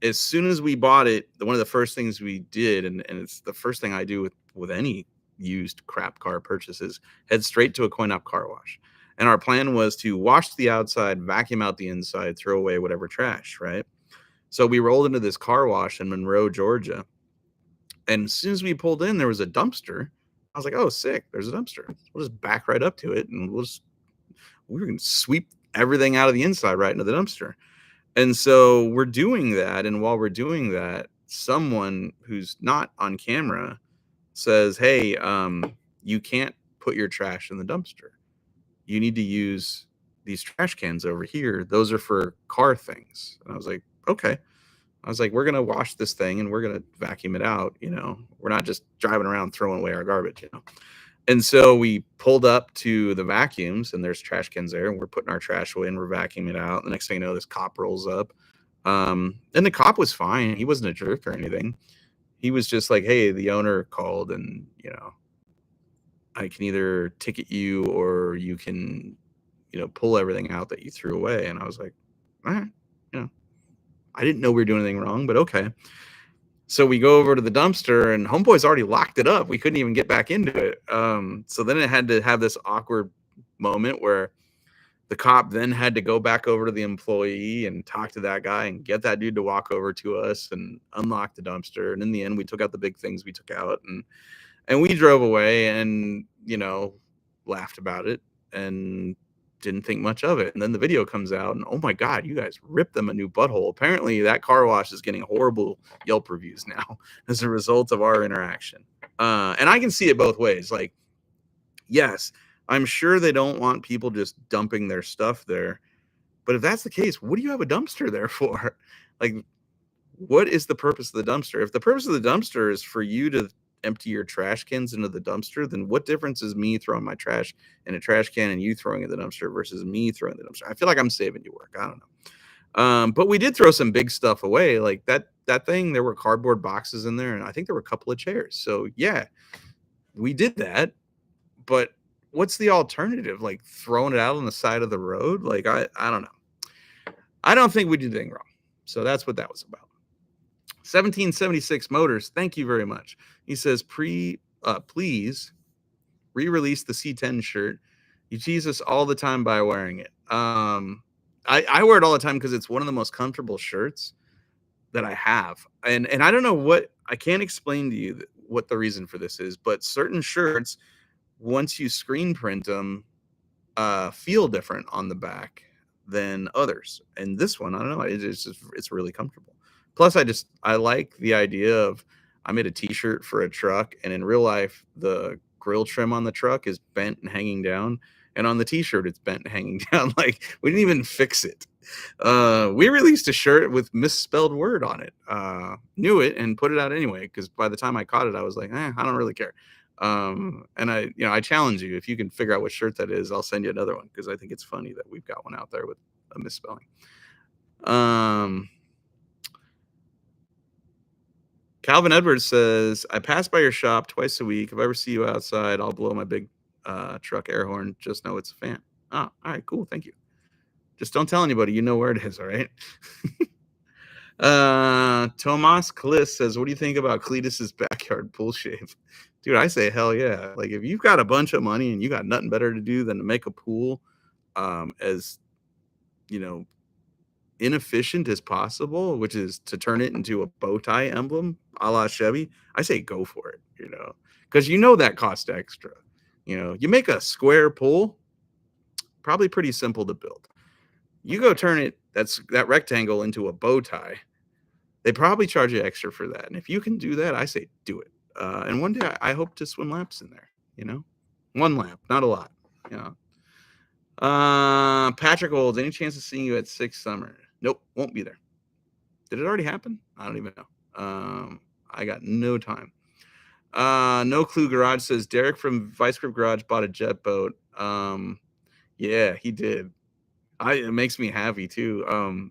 as soon as we bought it, one of the first things we did, and it's the first thing I do with any used crap car purchases, head straight to a coin-op car wash. And our plan was to wash the outside, vacuum out the inside, throw away whatever trash, right? So we rolled into this car wash in Monroe, Georgia. And as soon as we pulled in, there was a dumpster. I was like, oh, sick. There's a dumpster. We'll just back right up to it, and we're going to sweep everything out of the inside right into the dumpster. And so we're doing that. And while we're doing that, someone who's not on camera says, hey, you can't put your trash in the dumpster. You need to use these trash cans over here. Those are for car things. And I was like, okay. I was like, we're going to wash this thing and we're going to vacuum it out. We're not just driving around throwing away our garbage, And so we pulled up to the vacuums, and there's trash cans there, and we're putting our trash away and we're vacuuming it out. The next thing you know, this cop rolls up. And the cop was fine. He wasn't a jerk or anything. He was just like, hey, the owner called, and, I can either ticket you or you can, pull everything out that you threw away. And I was like, all right, I didn't know we were doing anything wrong, but okay. So we go over to the dumpster, and homeboy's already locked it up. We couldn't even get back into it. So then it had to have this awkward moment where the cop then had to go back over to the employee and talk to that guy and get that dude to walk over to us and unlock the dumpster. And in the end, we took out the big things we took out, and we drove away and, laughed about it and didn't think much of it. And then the video comes out, and oh my God, you guys ripped them a new butthole. Apparently that car wash is getting horrible Yelp reviews now as a result of our interaction. And I can see it both ways. Like, yes, I'm sure they don't want people just dumping their stuff there. But if that's the case, what do you have a dumpster there for? Like, what is the purpose of the dumpster? If the purpose of the dumpster is for you to empty your trash cans into the dumpster, then what difference is me throwing my trash in a trash can and you throwing it in the dumpster versus me throwing the dumpster? I feel like I'm saving you work. I don't know. But we did throw some big stuff away. Like that thing, there were cardboard boxes in there, and I think there were a couple of chairs. So yeah, we did that. But what's the alternative? Like throwing it out on the side of the road? Like I don't know. I don't think we did anything wrong. So that's what that was about. 1776 Motors, thank you very much. He says, please re-release the C10 shirt. You tease us all the time by wearing it. I wear it all the time because it's one of the most comfortable shirts that I have. And I don't know what, I can't explain to you what the reason for this is, but certain shirts, once you screen print them, feel different on the back than others. And this one, I don't know, it's really comfortable. Plus, I like the idea of, I made a t-shirt for a truck, and in real life, the grill trim on the truck is bent and hanging down, and on the t-shirt, it's bent and hanging down. Like, we didn't even fix it. We released a shirt with misspelled word on it. Knew it and put it out anyway, because by the time I caught it, I was like, I don't really care. And I challenge you, if you can figure out what shirt that is, I'll send you another one, because I think it's funny that we've got one out there with a misspelling. Calvin Edwards says, I pass by your shop twice a week. If I ever see you outside, I'll blow my big truck air horn. Just know it's a fan. Oh, all right, cool. Thank you. Just don't tell anybody. You know where it is, all right? Tomas Kliss says, what do you think about Cletus's backyard pool shave? Dude, I say hell yeah. Like, if you've got a bunch of money and you got nothing better to do than to make a pool as, inefficient as possible, which is to turn it into a bow tie emblem a la Chevy, I say go for it, because that costs extra. You make a square pool, probably pretty simple to build. You go turn that rectangle into a bow tie, they probably charge you extra for that. And if you can do that, I say do it. And one day I hope to swim laps in there, one lap, not a lot. Patrick Olds, any chance of seeing you at Six Summer? Nope, won't be there. Did it already happen? I don't even know. I got no time. No Clue Garage says, Derek from Vice Grip Garage bought a jet boat. Yeah, he did. It makes me happy too.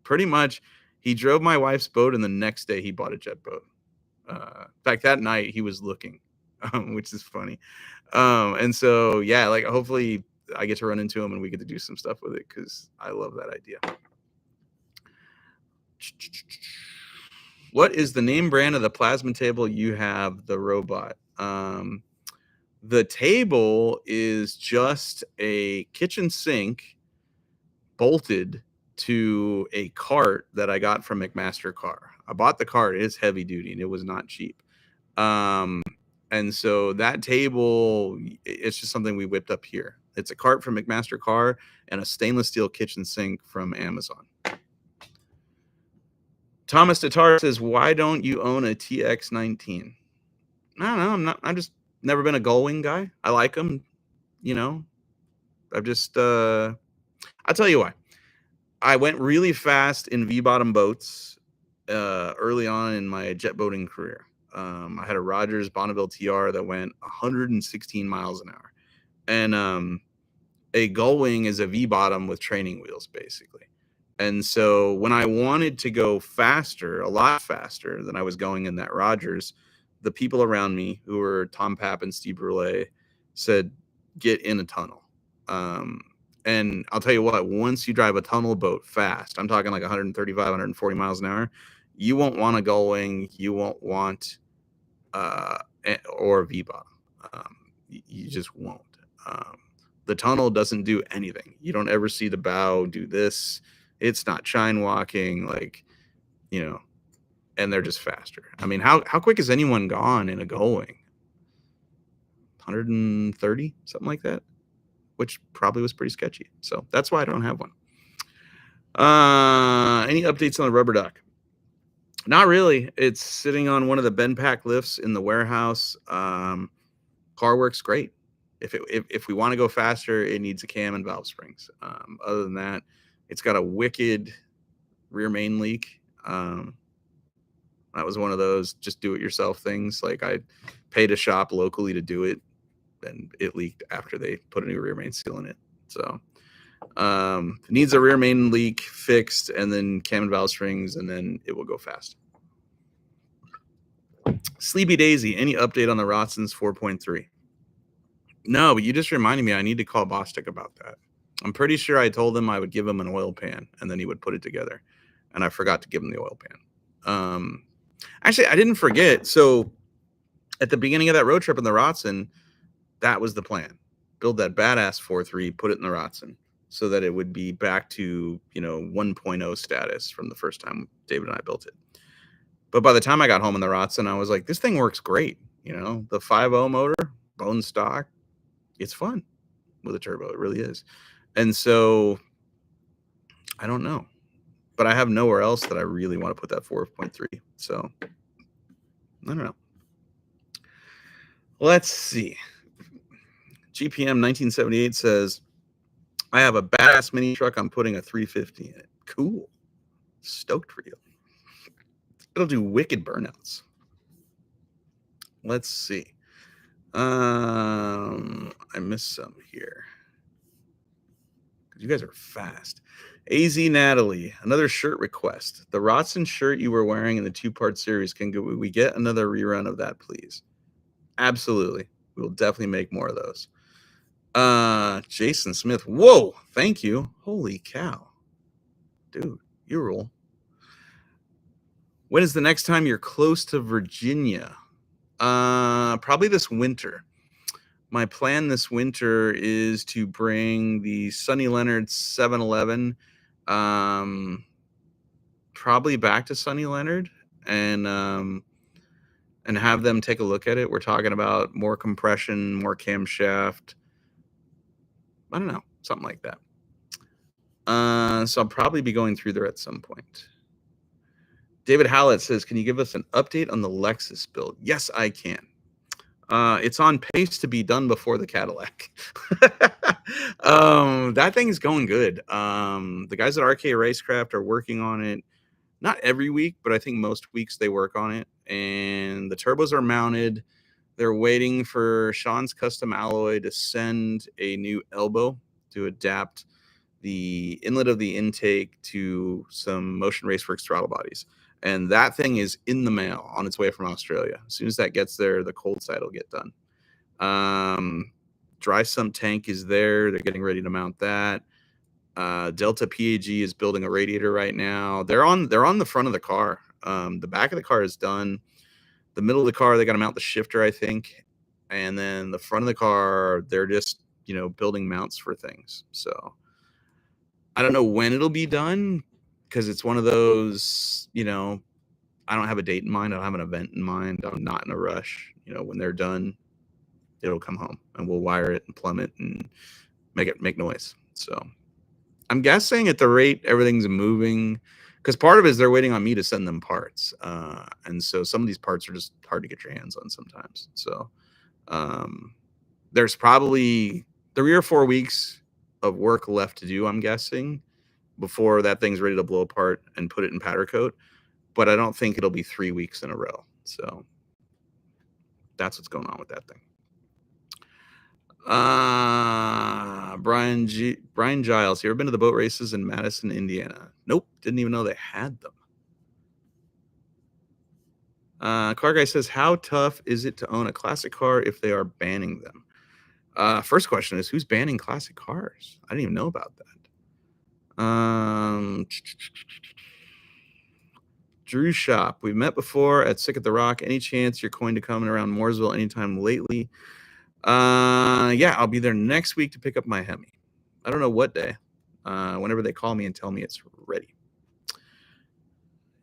Pretty much, he drove my wife's boat, and the next day he bought a jet boat. In fact, that night he was looking, which is funny. And so, yeah, like, hopefully I get to run into him and we get to do some stuff with it, because I love that idea. What is the name brand of the plasma table you have, the robot? The table is just a kitchen sink bolted to a cart that I got from McMaster Car. I bought the cart. It's heavy duty and it was not cheap. And so that table, it's just something we whipped up here. It's a cart from McMaster Car and a stainless steel kitchen sink from Amazon. Thomas Tatar says, why don't you own a TX19? I don't know. I've just never been a gull-wing guy. I like them, I've just, I'll tell you why. I went really fast in V-bottom boats early on in my jet boating career. I had a Rogers Bonneville TR that went 116 miles an hour. And a gull-wing is a V-bottom with training wheels, basically. And so when I wanted to go faster, a lot faster than I was going in that Rogers, the people around me, who were Tom Papp and Steve Brule, said, get in a tunnel. And I'll tell you what, once you drive a tunnel boat fast, I'm talking like 135, 140 miles an hour, You won't want a gull-wing. You won't want or V-bomb. You just won't. The tunnel doesn't do anything. You don't ever see the bow do this. It's not chine walking, like, you know, and they're just faster. I mean, how quick has anyone gone in a gull-wing? 130, something like that, which probably was pretty sketchy. So that's why I don't have one. Any updates on the rubber duck? Not really. It's sitting on one of the bend pack lifts in the warehouse. Car works great. If we want to go faster, it needs a cam and valve springs. Other than that, it's got a wicked rear main leak. That was one of those just do it yourself things. Like, I paid a shop locally to do it, and it leaked after they put a new rear main seal in it. So it needs a rear main leak fixed, and then cam and valve springs, and then it will go fast. Sleepy Daisy, any update on the Rotsons 4.3? No, but you just reminded me I need to call Bostic about that. I'm pretty sure I told him I would give him an oil pan, and then he would put it together, and I forgot to give him the oil pan. Actually, I didn't forget. So at the beginning of that road trip in the Rotson, that was the plan. Build that badass 4.3, put it in the Rotson, so that it would be back to, 1.0 status from the first time David and I built it. But by the time I got home in the Rotson, I was like, this thing works great. The 5.0 motor, bone stock, it's fun with a turbo. It really is. And so I don't know, but I have nowhere else that I really want to put that 4.3. So I don't know. Let's see. GPM 1978 says, I have a badass mini truck. I'm putting a 350 in it. Cool. Stoked for you. It'll do wicked burnouts. Let's see. I missed some here. You guys are fast. AZ Natalie, another shirt request. The Rotson shirt you were wearing in the 2-part series, can we get another rerun of that, please? Absolutely. We will definitely make more of those. Jason Smith. Whoa, thank you. Holy cow. Dude, you rule. When is the next time you're close to Virginia? Probably this winter. My plan this winter is to bring the Sonny Leonard 711 probably back to Sonny Leonard and have them take a look at it. We're talking about more compression, more camshaft. I don't know, something like that. So I'll probably be going through there at some point. David Hallett says, can you give us an update on the Lexus build? Yes, I can. It's on pace to be done before the Cadillac. That thing's going good. The guys at RK Racecraft are working on it. Not every week, but I think most weeks they work on it. And the turbos are mounted. They're waiting for Sean's Custom Alloy to send a new elbow to adapt the inlet of the intake to some Motion Raceworks throttle bodies. And that thing is in the mail on its way from Australia. As soon as that gets there, the cold side will get done. Dry sump tank is there. They're getting ready to mount that. Delta PAG is building a radiator right now. They're on the front of the car. The back of the car is done. The middle of the car, they got to mount the shifter, I think. And then the front of the car, they're just, building mounts for things. So I don't know when it'll be done, because it's one of those, I don't have a date in mind. I don't have an event in mind. I'm not in a rush. When they're done, it'll come home and we'll wire it and plumb it and make noise. So I'm guessing at the rate everything's moving, because part of it is they're waiting on me to send them parts. And so some of these parts are just hard to get your hands on sometimes. So there's probably 3 or 4 weeks of work left to do, I'm guessing, before that thing's ready to blow apart and put it in powder coat. But I don't think it'll be 3 weeks in a row. So that's what's going on with that thing. Brian Giles, you ever been to the boat races in Madison, Indiana? Nope, didn't even know they had them. Car Guy says, how tough is it to own a classic car if they are banning them? First question is, who's banning classic cars? I didn't even know about that. Drew Shop. We've met before at Sick at the Rock. Any chance you're going to come around Mooresville anytime lately? Yeah, I'll be there next week to pick up my Hemi. I don't know what day. Whenever they call me and tell me it's ready.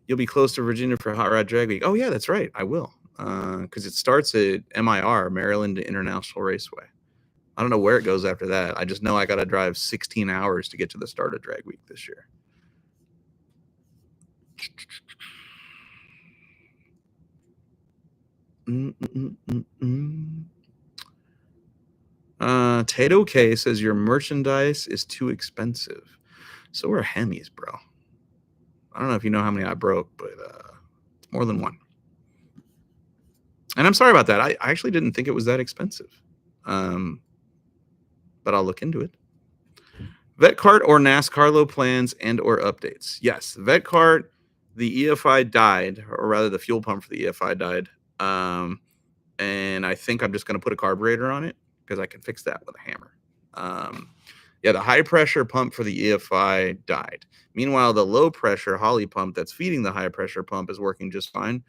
You'll be close to Virginia for Hot Rod Drag Week. Oh, yeah, that's right. I will. Because it starts at MIR, Maryland International Raceway. I don't know where it goes after that. I just know I got to drive 16 hours to get to the start of Drag Week this year. Tato K says your merchandise is too expensive. So are Hemis, bro. I don't know if you know how many I broke, but it's more than one. And I'm sorry about that. I actually didn't think it was that expensive. But I'll look into it. VetCart or NASCAR low plans and or updates. Yes, VetCart, the EFI died, or rather the fuel pump for the EFI died. And I think I'm just going to put a carburetor on it because I can fix that with a hammer. Yeah, the high pressure pump for the EFI died. Meanwhile, the low pressure Holley pump that's feeding the high pressure pump is working just fine.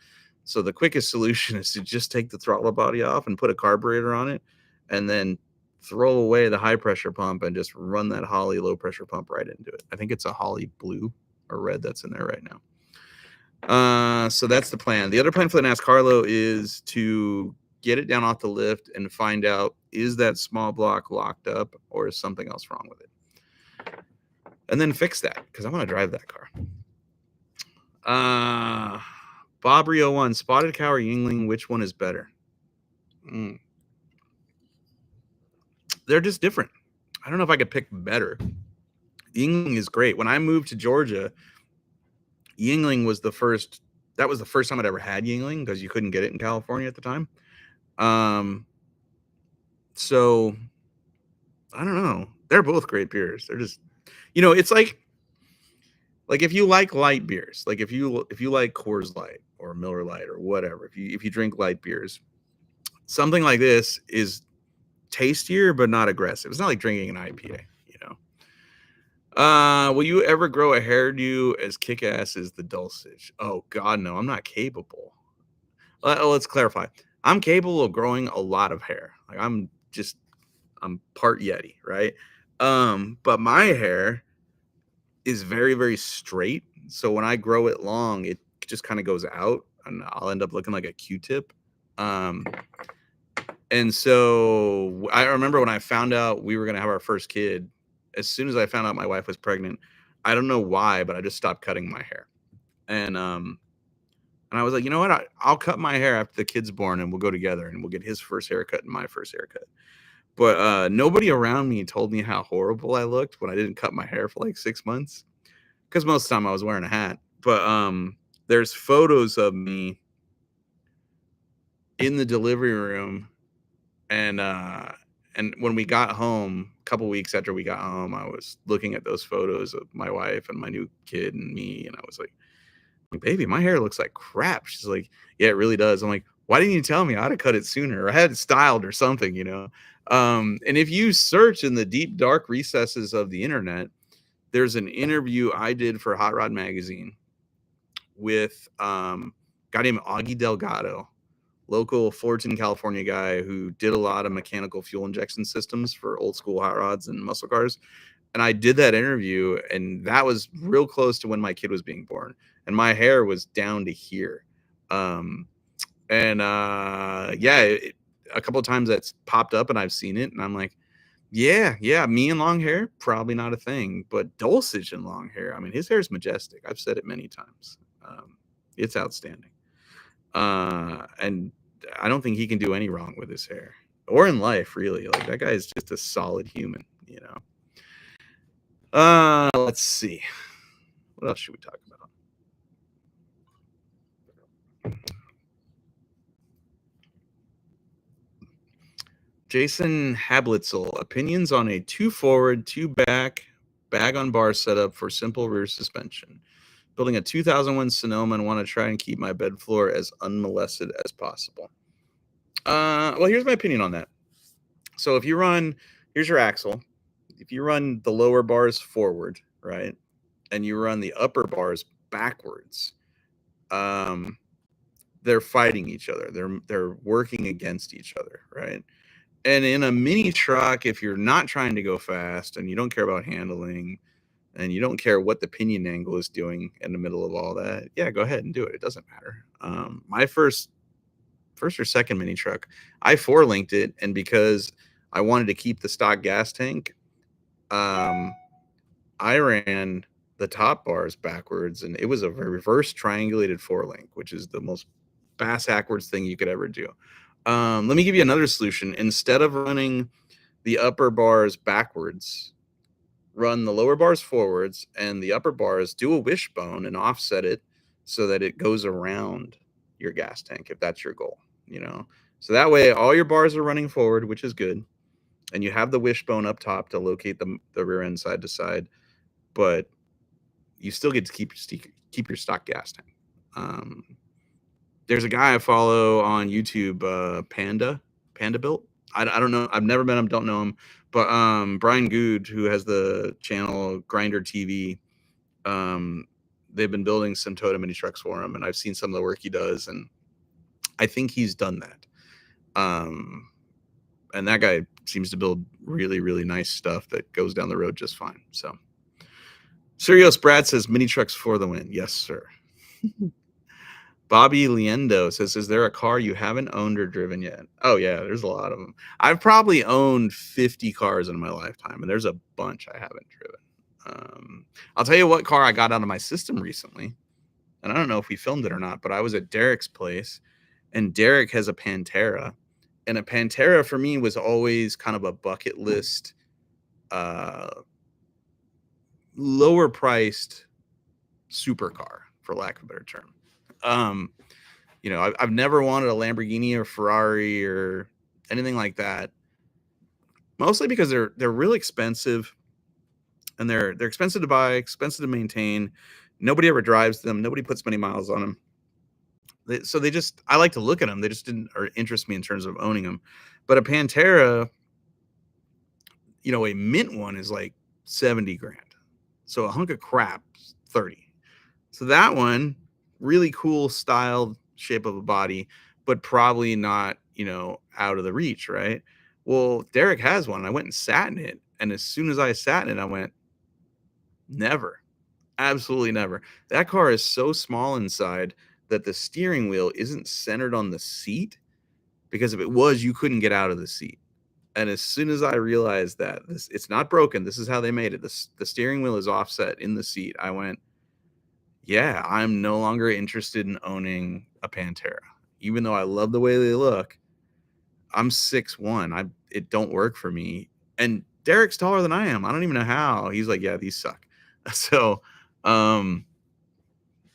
So the quickest solution is to just take the throttle body off and put a carburetor on it, and then throw away the high pressure pump and just run that Holley low pressure pump right into it. I think it's a Holley blue or red that's in there right now. So that's the plan. The other plan for the NASCAR low is to get it down off the lift and find out, is that small block locked up or is something else wrong with it? And then fix that because I want to drive that car. Bob Rio 1, Spotted Cow or Yingling, which one is better? They're just different. I don't know if I could pick better. Yingling is great. When I moved to Georgia, Yingling was the first. That was the first time I'd ever had Yingling because you couldn't get it in California at the time. So I don't know. They're both great beers. They're just, it's like if you like light beers, like if you like Coors Light or Miller Lite or whatever, if you drink light beers, something like this is tastier but not aggressive. It's not like drinking an IPA, Will you ever grow a hairdo as kick-ass as the Dulcich? Oh God, no, I'm not capable. Let's clarify. I'm capable of growing a lot of hair. Like I'm part Yeti, right? But my hair is very, very straight. So when I grow it long, it just kind of goes out and I'll end up looking like a Q-tip. And so I remember when I found out we were going to have our first kid, as soon as I found out my wife was pregnant, I don't know why, but I just stopped cutting my hair. And I was like, you know what? I'll cut my hair after the kid's born and we'll go together and we'll get his first haircut and my first haircut. But nobody around me told me how horrible I looked when I didn't cut my hair for like 6 months. Because most of the time I was wearing a hat. But there's photos of me in the delivery room. And when we got home, a couple weeks after we got home, I was looking at those photos of my wife and my new kid and me. And I was like, baby, my hair looks like crap. She's like, yeah, it really does. I'm like, why didn't you tell me? I ought to cut it sooner or I had it styled or something, And if you search in the deep, dark recesses of the internet, there's an interview I did for Hot Rod Magazine with a guy named Augie Delgado, local Fullerton, California guy who did a lot of mechanical fuel injection systems for old school hot rods and muscle cars. And I did that interview, and that was real close to when my kid was being born. And my hair was down to here. A couple of times that's popped up and I've seen it. And I'm like, yeah, me and long hair, probably not a thing. But Dulcich and long hair, I mean, his hair is majestic. I've said it many times. It's outstanding. And I don't think he can do any wrong with his hair or in life, really. Like that guy is just a solid human, Let's see. What else should we talk about? Jason Hablitzel, opinions on a 2 forward, 2 back, bag on bar setup for simple rear suspension. Building a 2001 Sonoma and want to try and keep my bed floor as unmolested as possible. Well, here's my opinion on that. So if you run, here's your axle. If you run the lower bars forward, right, and you run the upper bars backwards, they're fighting each other. They're working against each other, right? And in a mini truck, if you're not trying to go fast and you don't care about handling and you don't care what the pinion angle is doing in the middle of all that, yeah, go ahead and do it. It doesn't matter. My first or second mini truck, I 4-linked it, and because I wanted to keep the stock gas tank, I ran the top bars backwards, and it was a reverse triangulated 4-link, which is the most bass-backwards thing you could ever do. Let me give you another solution. Instead of running the upper bars backwards, run the lower bars forwards, and the upper bars do a wishbone and offset it so that it goes around your gas tank, if that's your goal, you know. So that way all your bars are running forward, which is good, and you have the wishbone up top to locate the rear end side to side, but you still get to keep your stock gas tank. There's a guy I follow on YouTube, Panda Built. I don't know. I've never met him. Don't know him. But Brian Good, who has the channel Grinder TV, they've been building some Toyota mini trucks for him, and I've seen some of the work he does, and I think he's done that. And that guy seems to build really, really nice stuff that goes down the road just fine. So, Sirius Brad says mini trucks for the win. Yes, sir. Bobby Liendo says, is there a car you haven't owned or driven yet? Oh, yeah, there's a lot of them. I've probably owned 50 cars in my lifetime, and there's a bunch I haven't driven. I'll tell you what car I got out of my system recently, and I don't know if we filmed it or not, but I was at Derek's place, and Derek has a Pantera, and a Pantera for me was always kind of a bucket list, lower priced supercar, for lack of a better term. You know, I've never wanted a Lamborghini or Ferrari or anything like that, mostly because they're really expensive, and they're expensive to buy, expensive to maintain. Nobody ever drives them. Nobody puts many miles on them. So I like to look at them. They just didn't interest me in terms of owning them. But a Pantera, you know, a mint one is like 70 grand. So a hunk of crap, 30. So that one, really cool styled shape of a body, but probably not, you know, out of the reach, right? Well, Derek has one. I went and sat in it, and as soon as I sat in it, I went, never, absolutely never. That car is so small inside that the steering wheel isn't centered on the seat, because if it was, you couldn't get out of the seat. And as soon as I realized that it's not broken, this is how they made it. The steering wheel is offset in the seat. I went, yeah, I'm no longer interested in owning a Pantera, even though I love the way they look. I'm 6'1". It don't work for me. And Derek's taller than I am. I don't even know how. He's like, yeah, these suck. So,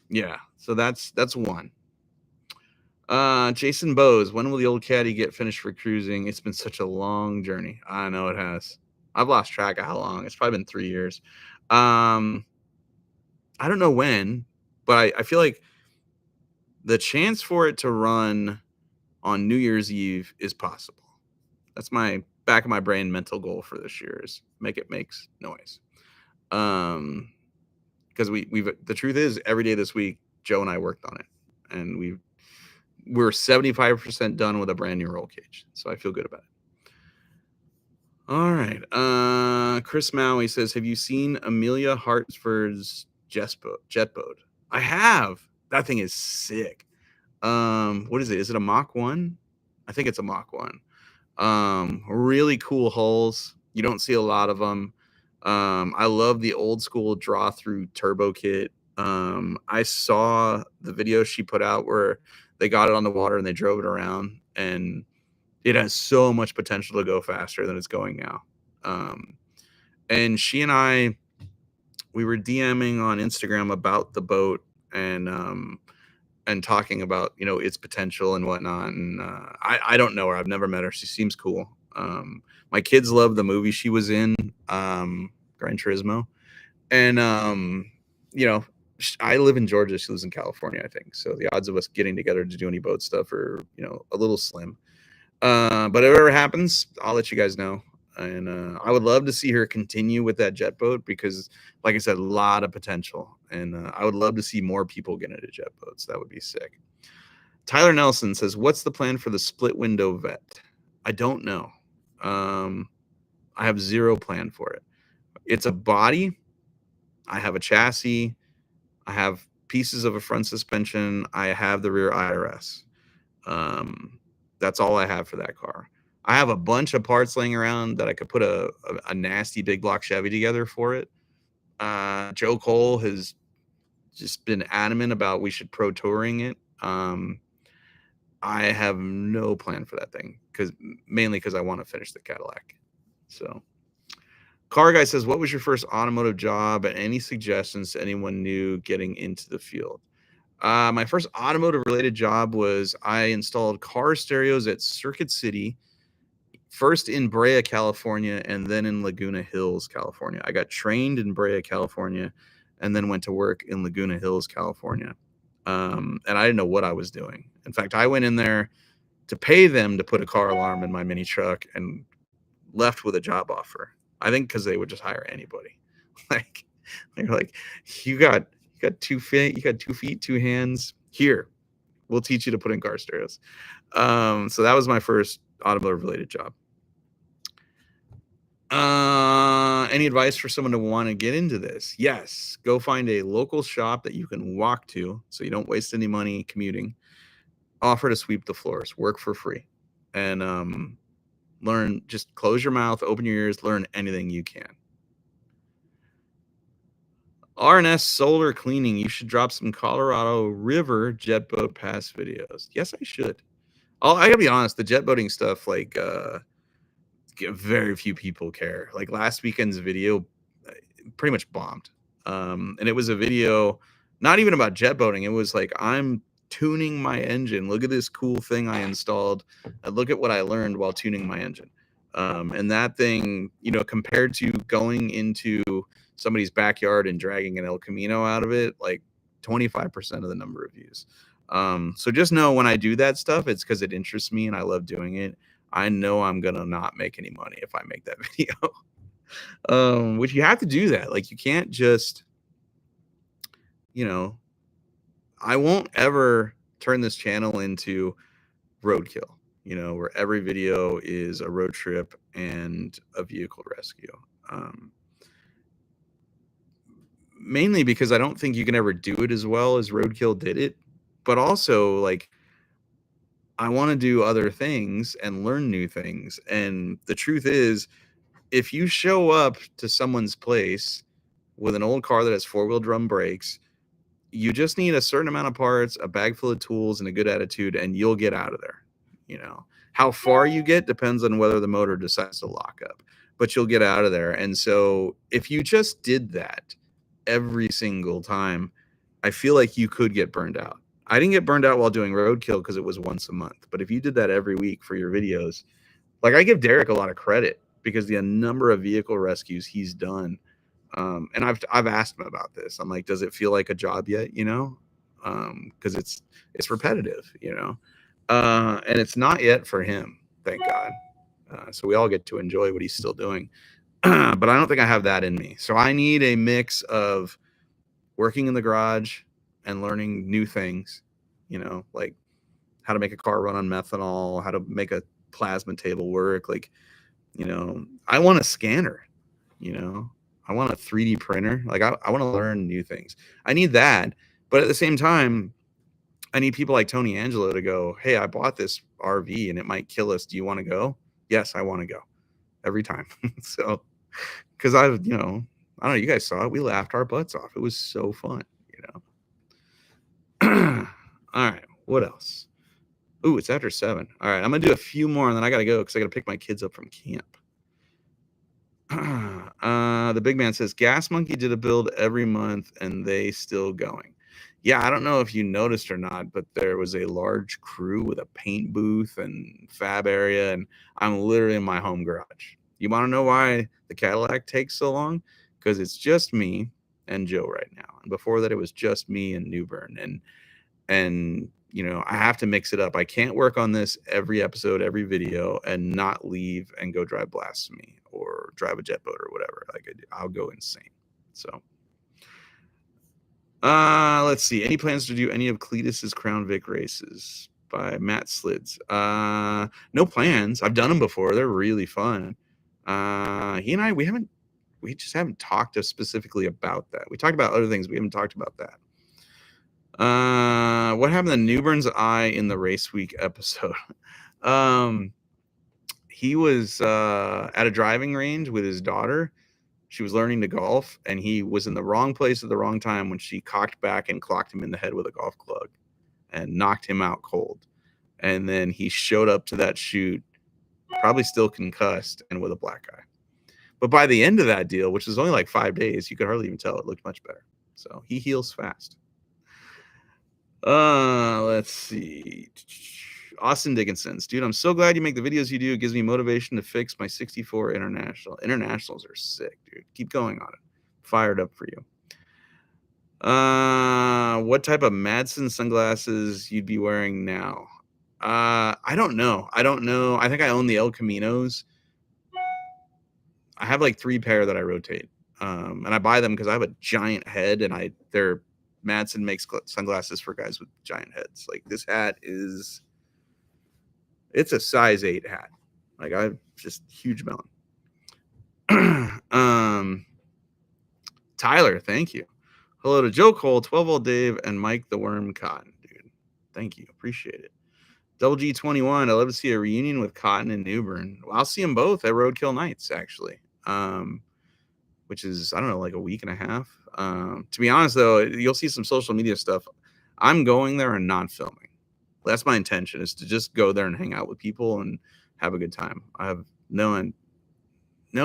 yeah. So that's one. Jason Bowes, when will the old Caddy get finished for cruising? It's been such a long journey. I know it has. I've lost track of how long. It's probably been 3 years. I don't know when, but I feel like the chance for it to run on New Year's Eve is possible. That's my back of my brain mental goal for this year, is make it makes noise. Because the truth is, every day this week, Joe and I worked on it, and we're 75% done with a brand new roll cage. So I feel good about it. All right. Chris Maui says, have you seen Amelia Hartford's jet boat? I have. That thing is sick. What is it? Is it a Mach 1? I think it's a Mach 1. Really cool hulls. You don't see a lot of them. I love the old school draw through turbo kit. I saw the video she put out where they got it on the water and they drove it around, and it has so much potential to go faster than it's going now. And she and I, we were DMing on Instagram about the boat, and talking about, you know, its potential and whatnot. And I don't know her. I've never met her. She seems cool. My kids love the movie she was in, Gran Turismo. And, you know, I live in Georgia. She lives in California, I think. So the odds of us getting together to do any boat stuff are, you know, a little slim. But if it ever happens, I'll let you guys know. And I would love to see her continue with that jet boat, because, like I said, a lot of potential. And I would love to see more people get into jet boats. That would be sick. Tyler Nelson says, what's the plan for the split window vet? I don't know. I have zero plan for it. It's a body. I have a chassis. I have pieces of a front suspension. I have the rear IRS. That's all I have for that car. I have a bunch of parts laying around that I could put a nasty big block Chevy together for it. Joe Cole has just been adamant about we should pro touring it. I have no plan for that thing mainly because I want to finish the Cadillac. So Car Guy says, what was your first automotive job and any suggestions to anyone new getting into the field? My first automotive related job was I installed car stereos at Circuit City, first in Brea, California, and then in Laguna Hills, California. I got trained in Brea, California, and then went to work in Laguna Hills, California. And I didn't know what I was doing. In fact, I went in there to pay them to put a car alarm in my mini truck and left with a job offer. I think because they would just hire anybody. Like they're like, you got 2 feet, you got 2 feet, 2 hands. Here, we'll teach you to put in car stereos. So that was my first automotive related job. Any advice for someone to want to get into this? Yes, go find a local shop that you can walk to so you don't waste any money commuting. Offer to sweep the floors, work for free, and learn. Just close your mouth, open your ears, learn anything you can. RNS Solar Cleaning, you should drop some Colorado River jet boat pass videos. Yes, I should. I gotta be honest, the jet boating stuff, like very few people care. Like last weekend's video pretty much bombed. And it was a video not even about jet boating. It was like, I'm tuning my engine. Look at this cool thing I installed. And look at what I learned while tuning my engine. And that thing, compared to going into somebody's backyard and dragging an El Camino out of it, like 25% of the number of views. So just know when I do that stuff, it's because it interests me and I love doing it. I know I'm going to not make any money if I make that video. Which you have to do that. Like you can't just, I won't ever turn this channel into roadkill, where every video is a road trip and a vehicle rescue. Mainly because I don't think you can ever do it as well as Roadkill did it, but also like I want to do other things and learn new things. And the truth is, if you show up to someone's place with an old car that has 4-wheel drum brakes, you just need a certain amount of parts, a bag full of tools, and a good attitude, and you'll get out of there. How far you get depends on whether the motor decides to lock up, but you'll get out of there. And so if you just did that every single time, I feel like you could get burned out. I didn't get burned out while doing Roadkill because it was once a month. But if you did that every week for your videos, like I give Derek a lot of credit because the number of vehicle rescues he's done. And I've asked him about this. I'm like, does it feel like a job yet? Because it's repetitive, and it's not yet for him, thank God. So we all get to enjoy what he's still doing. But I don't think I have that in me. So I need a mix of working in the garage and learning new things, like how to make a car run on methanol, how to make a plasma table work. Like, I want a scanner, I want a 3D printer. Like I want to learn new things. I need that. But at the same time, I need people like Tony Angelo to go, hey, I bought this RV and it might kill us. Do you want to go? Yes, I want to go every time. So, because I don't know, you guys saw it. We laughed our butts off. It was so fun, All right, what else? Ooh, it's after 7. All right, I'm gonna do a few more and then I gotta go because I gotta pick my kids up from camp. The big man says Gas Monkey did a build every month and they still going. Yeah, I don't know if you noticed or not, but there was a large crew with a paint booth and fab area, and I'm literally in my home garage. You want to know why the Cadillac takes so long? Because it's just me and Joe right now. And before that, it was just me and Newbern. And I have to mix it up. I can't work on this every episode, every video, and not leave and go drive Blasphemy or drive a jet boat or whatever. Like I'll go insane. So Let's see. Any plans to do any of Cletus's Crown Vic races by Matt Slids? No plans. I've done them before. They're really fun. He and I, we just haven't talked specifically about that. We talked about other things. We haven't talked about that. What happened to Newburn's eye in the race week episode? He was at a driving range with his daughter. She was learning to golf, and he was in the wrong place at the wrong time when she cocked back and clocked him in the head with a golf club and knocked him out cold. And then he showed up to that shoot, probably still concussed and with a black eye. But by the end of that deal, which was only like 5 days, you could hardly even tell. It looked much better. So he heals fast. Let's see. Austin Dickinson's, dude, I'm so glad you make the videos you do. It gives me motivation to fix my 64 international. Internationals are sick, dude. Keep going on it. Fired up for you. What type of Madsen sunglasses you'd be wearing now? I don't know. I think I own the El Caminos. I have like 3 pair that I rotate. And I buy them because I have a giant head, and they're Madsen makes sunglasses for guys with giant heads. Like this hat it's a size 8 hat. Like I have just huge melon. Tyler, thank you. Hello to Joe Cole, 12-Volt Dave, and Mike the Worm Cotton, dude. Thank you. Appreciate it. Double G21, I'd love to see a reunion with Cotton and Newbern. Well, I'll see them both at Roadkill Nights, actually. Which is, I don't know, like a week and a half. To be honest, though, you'll see some social media stuff. I'm going there and not filming. That's my intention, is to just go there and hang out with people and have a good time. I have no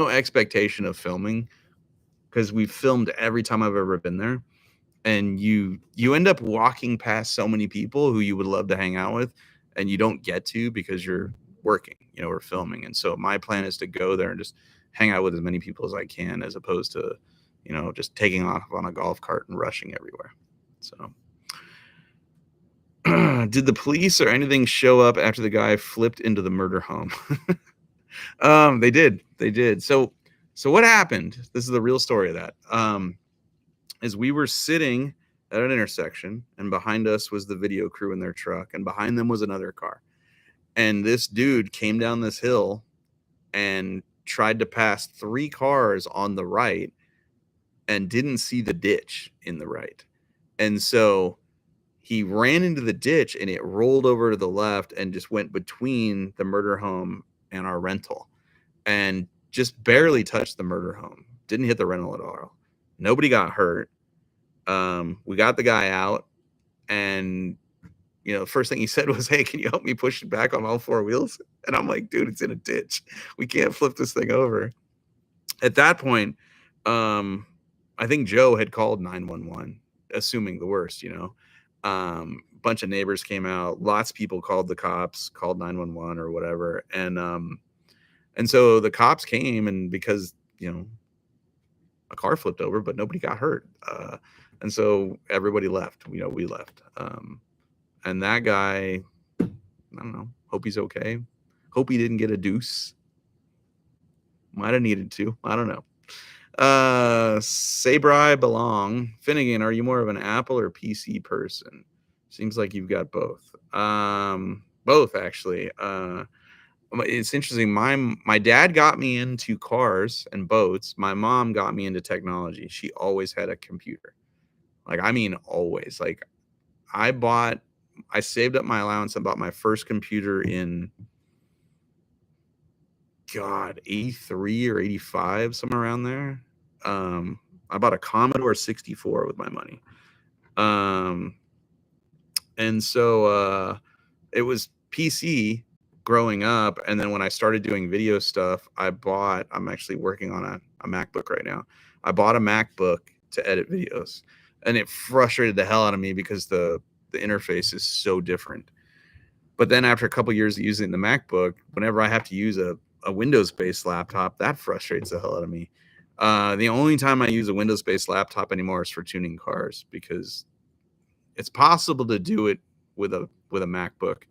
expectation of filming because we've filmed every time I've ever been there. And you end up walking past so many people who you would love to hang out with, and you don't get to because you're working, or filming. And so my plan is to go there and just hang out with as many people as I can, as opposed to, just taking off on a golf cart and rushing everywhere. So did the police or anything show up after the guy flipped into the murder home? They did. So what happened? This is the real story of that. Is we were sitting at an intersection, and behind us was the video crew in their truck, and behind them was another car. And this dude came down this hill and tried to pass 3 cars on the right and didn't see the ditch in the right. And so he ran into the ditch, and it rolled over to the left and just went between the murder home and our rental, and just barely touched the murder home. Didn't hit the rental at all. Nobody got hurt. We got the guy out, and the first thing he said was, "Hey, can you help me push it back on all 4 wheels?" And I'm like, "Dude, it's in a ditch. We can't flip this thing over." At that point, I think Joe had called 911, assuming the worst. Bunch of neighbors came out. Lots of people called the cops, called 911 or whatever, and so the cops came, and because a car flipped over, but nobody got hurt. And so everybody left. We left. And that guy, I don't know. Hope he's okay. Hope he didn't get a deuce. Might have needed to. I don't know. Sabri Belong. Finnegan, are you more of an Apple or PC person? Seems like you've got both. Both, actually. It's interesting. My dad got me into cars and boats. My mom got me into technology. She always had a computer. Like, I mean, always. Like, I saved up my allowance and bought my first computer in, 83 or 85, somewhere around there. I bought a Commodore 64 with my money. And so it was PC growing up, and then when I started doing video stuff, I'm actually working on a MacBook right now. I bought a MacBook to edit videos, and it frustrated the hell out of me because the interface is so different. But then after a couple years of using the MacBook, whenever I have to use a Windows-based laptop, that frustrates the hell out of me. The only time I use a Windows-based laptop anymore is for tuning cars, because it's possible to do it with a MacBook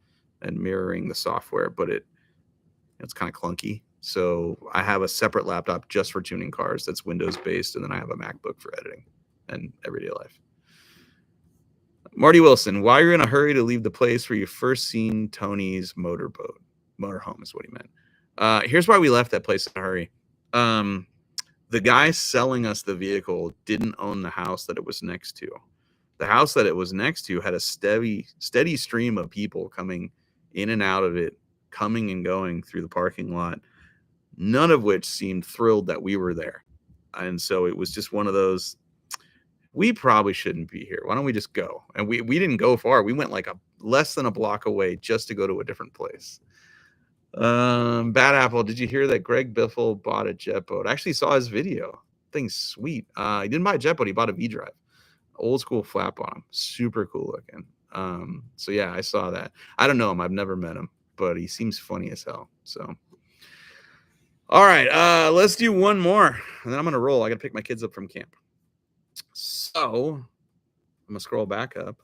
and mirroring the software, but it's kind of clunky. So I have a separate laptop just for tuning cars that's Windows based, and then I have a MacBook for editing and everyday life. Marty Wilson, why are you in a hurry to leave the place where you first seen Tony's motorhome is what he meant. Here's why we left that place in a hurry. The guy selling us the vehicle didn't own the house that it was next to. The house that it was next to had a steady stream of people coming in and out of it, coming and going through the parking lot, none of which seemed thrilled that we were there. And so it was just one of those, we probably shouldn't be here. Why don't we just go? And we didn't go far. We went like less than a block away just to go to a different place. Bad Apple, did you hear that Greg Biffle bought a jet boat? I actually saw his video. Thing's sweet. He didn't buy a jet boat. He bought a V-Drive. Old school flat bottom. Super cool looking. So yeah, I saw that. I don't know him. I've never met him, but he seems funny as hell. So, all right, let's do one more, and then I'm going to roll. I got to pick my kids up from camp. So I'm going to scroll back up.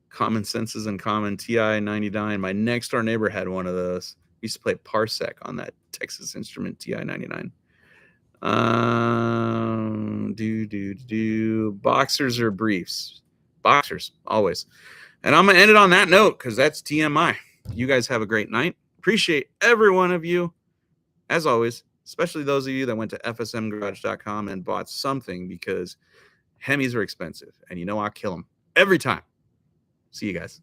Common Sense is Uncommon, TI 99. My next door neighbor had one of those. We used to play Parsec on that Texas Instrument TI 99. Boxers or briefs? Boxers, always. And I'm going to end it on that note because that's TMI. You guys have a great night. Appreciate every one of you, as always, especially those of you that went to fsmgarage.com and bought something, because Hemis are expensive. And you know I'll kill them every time. See you guys.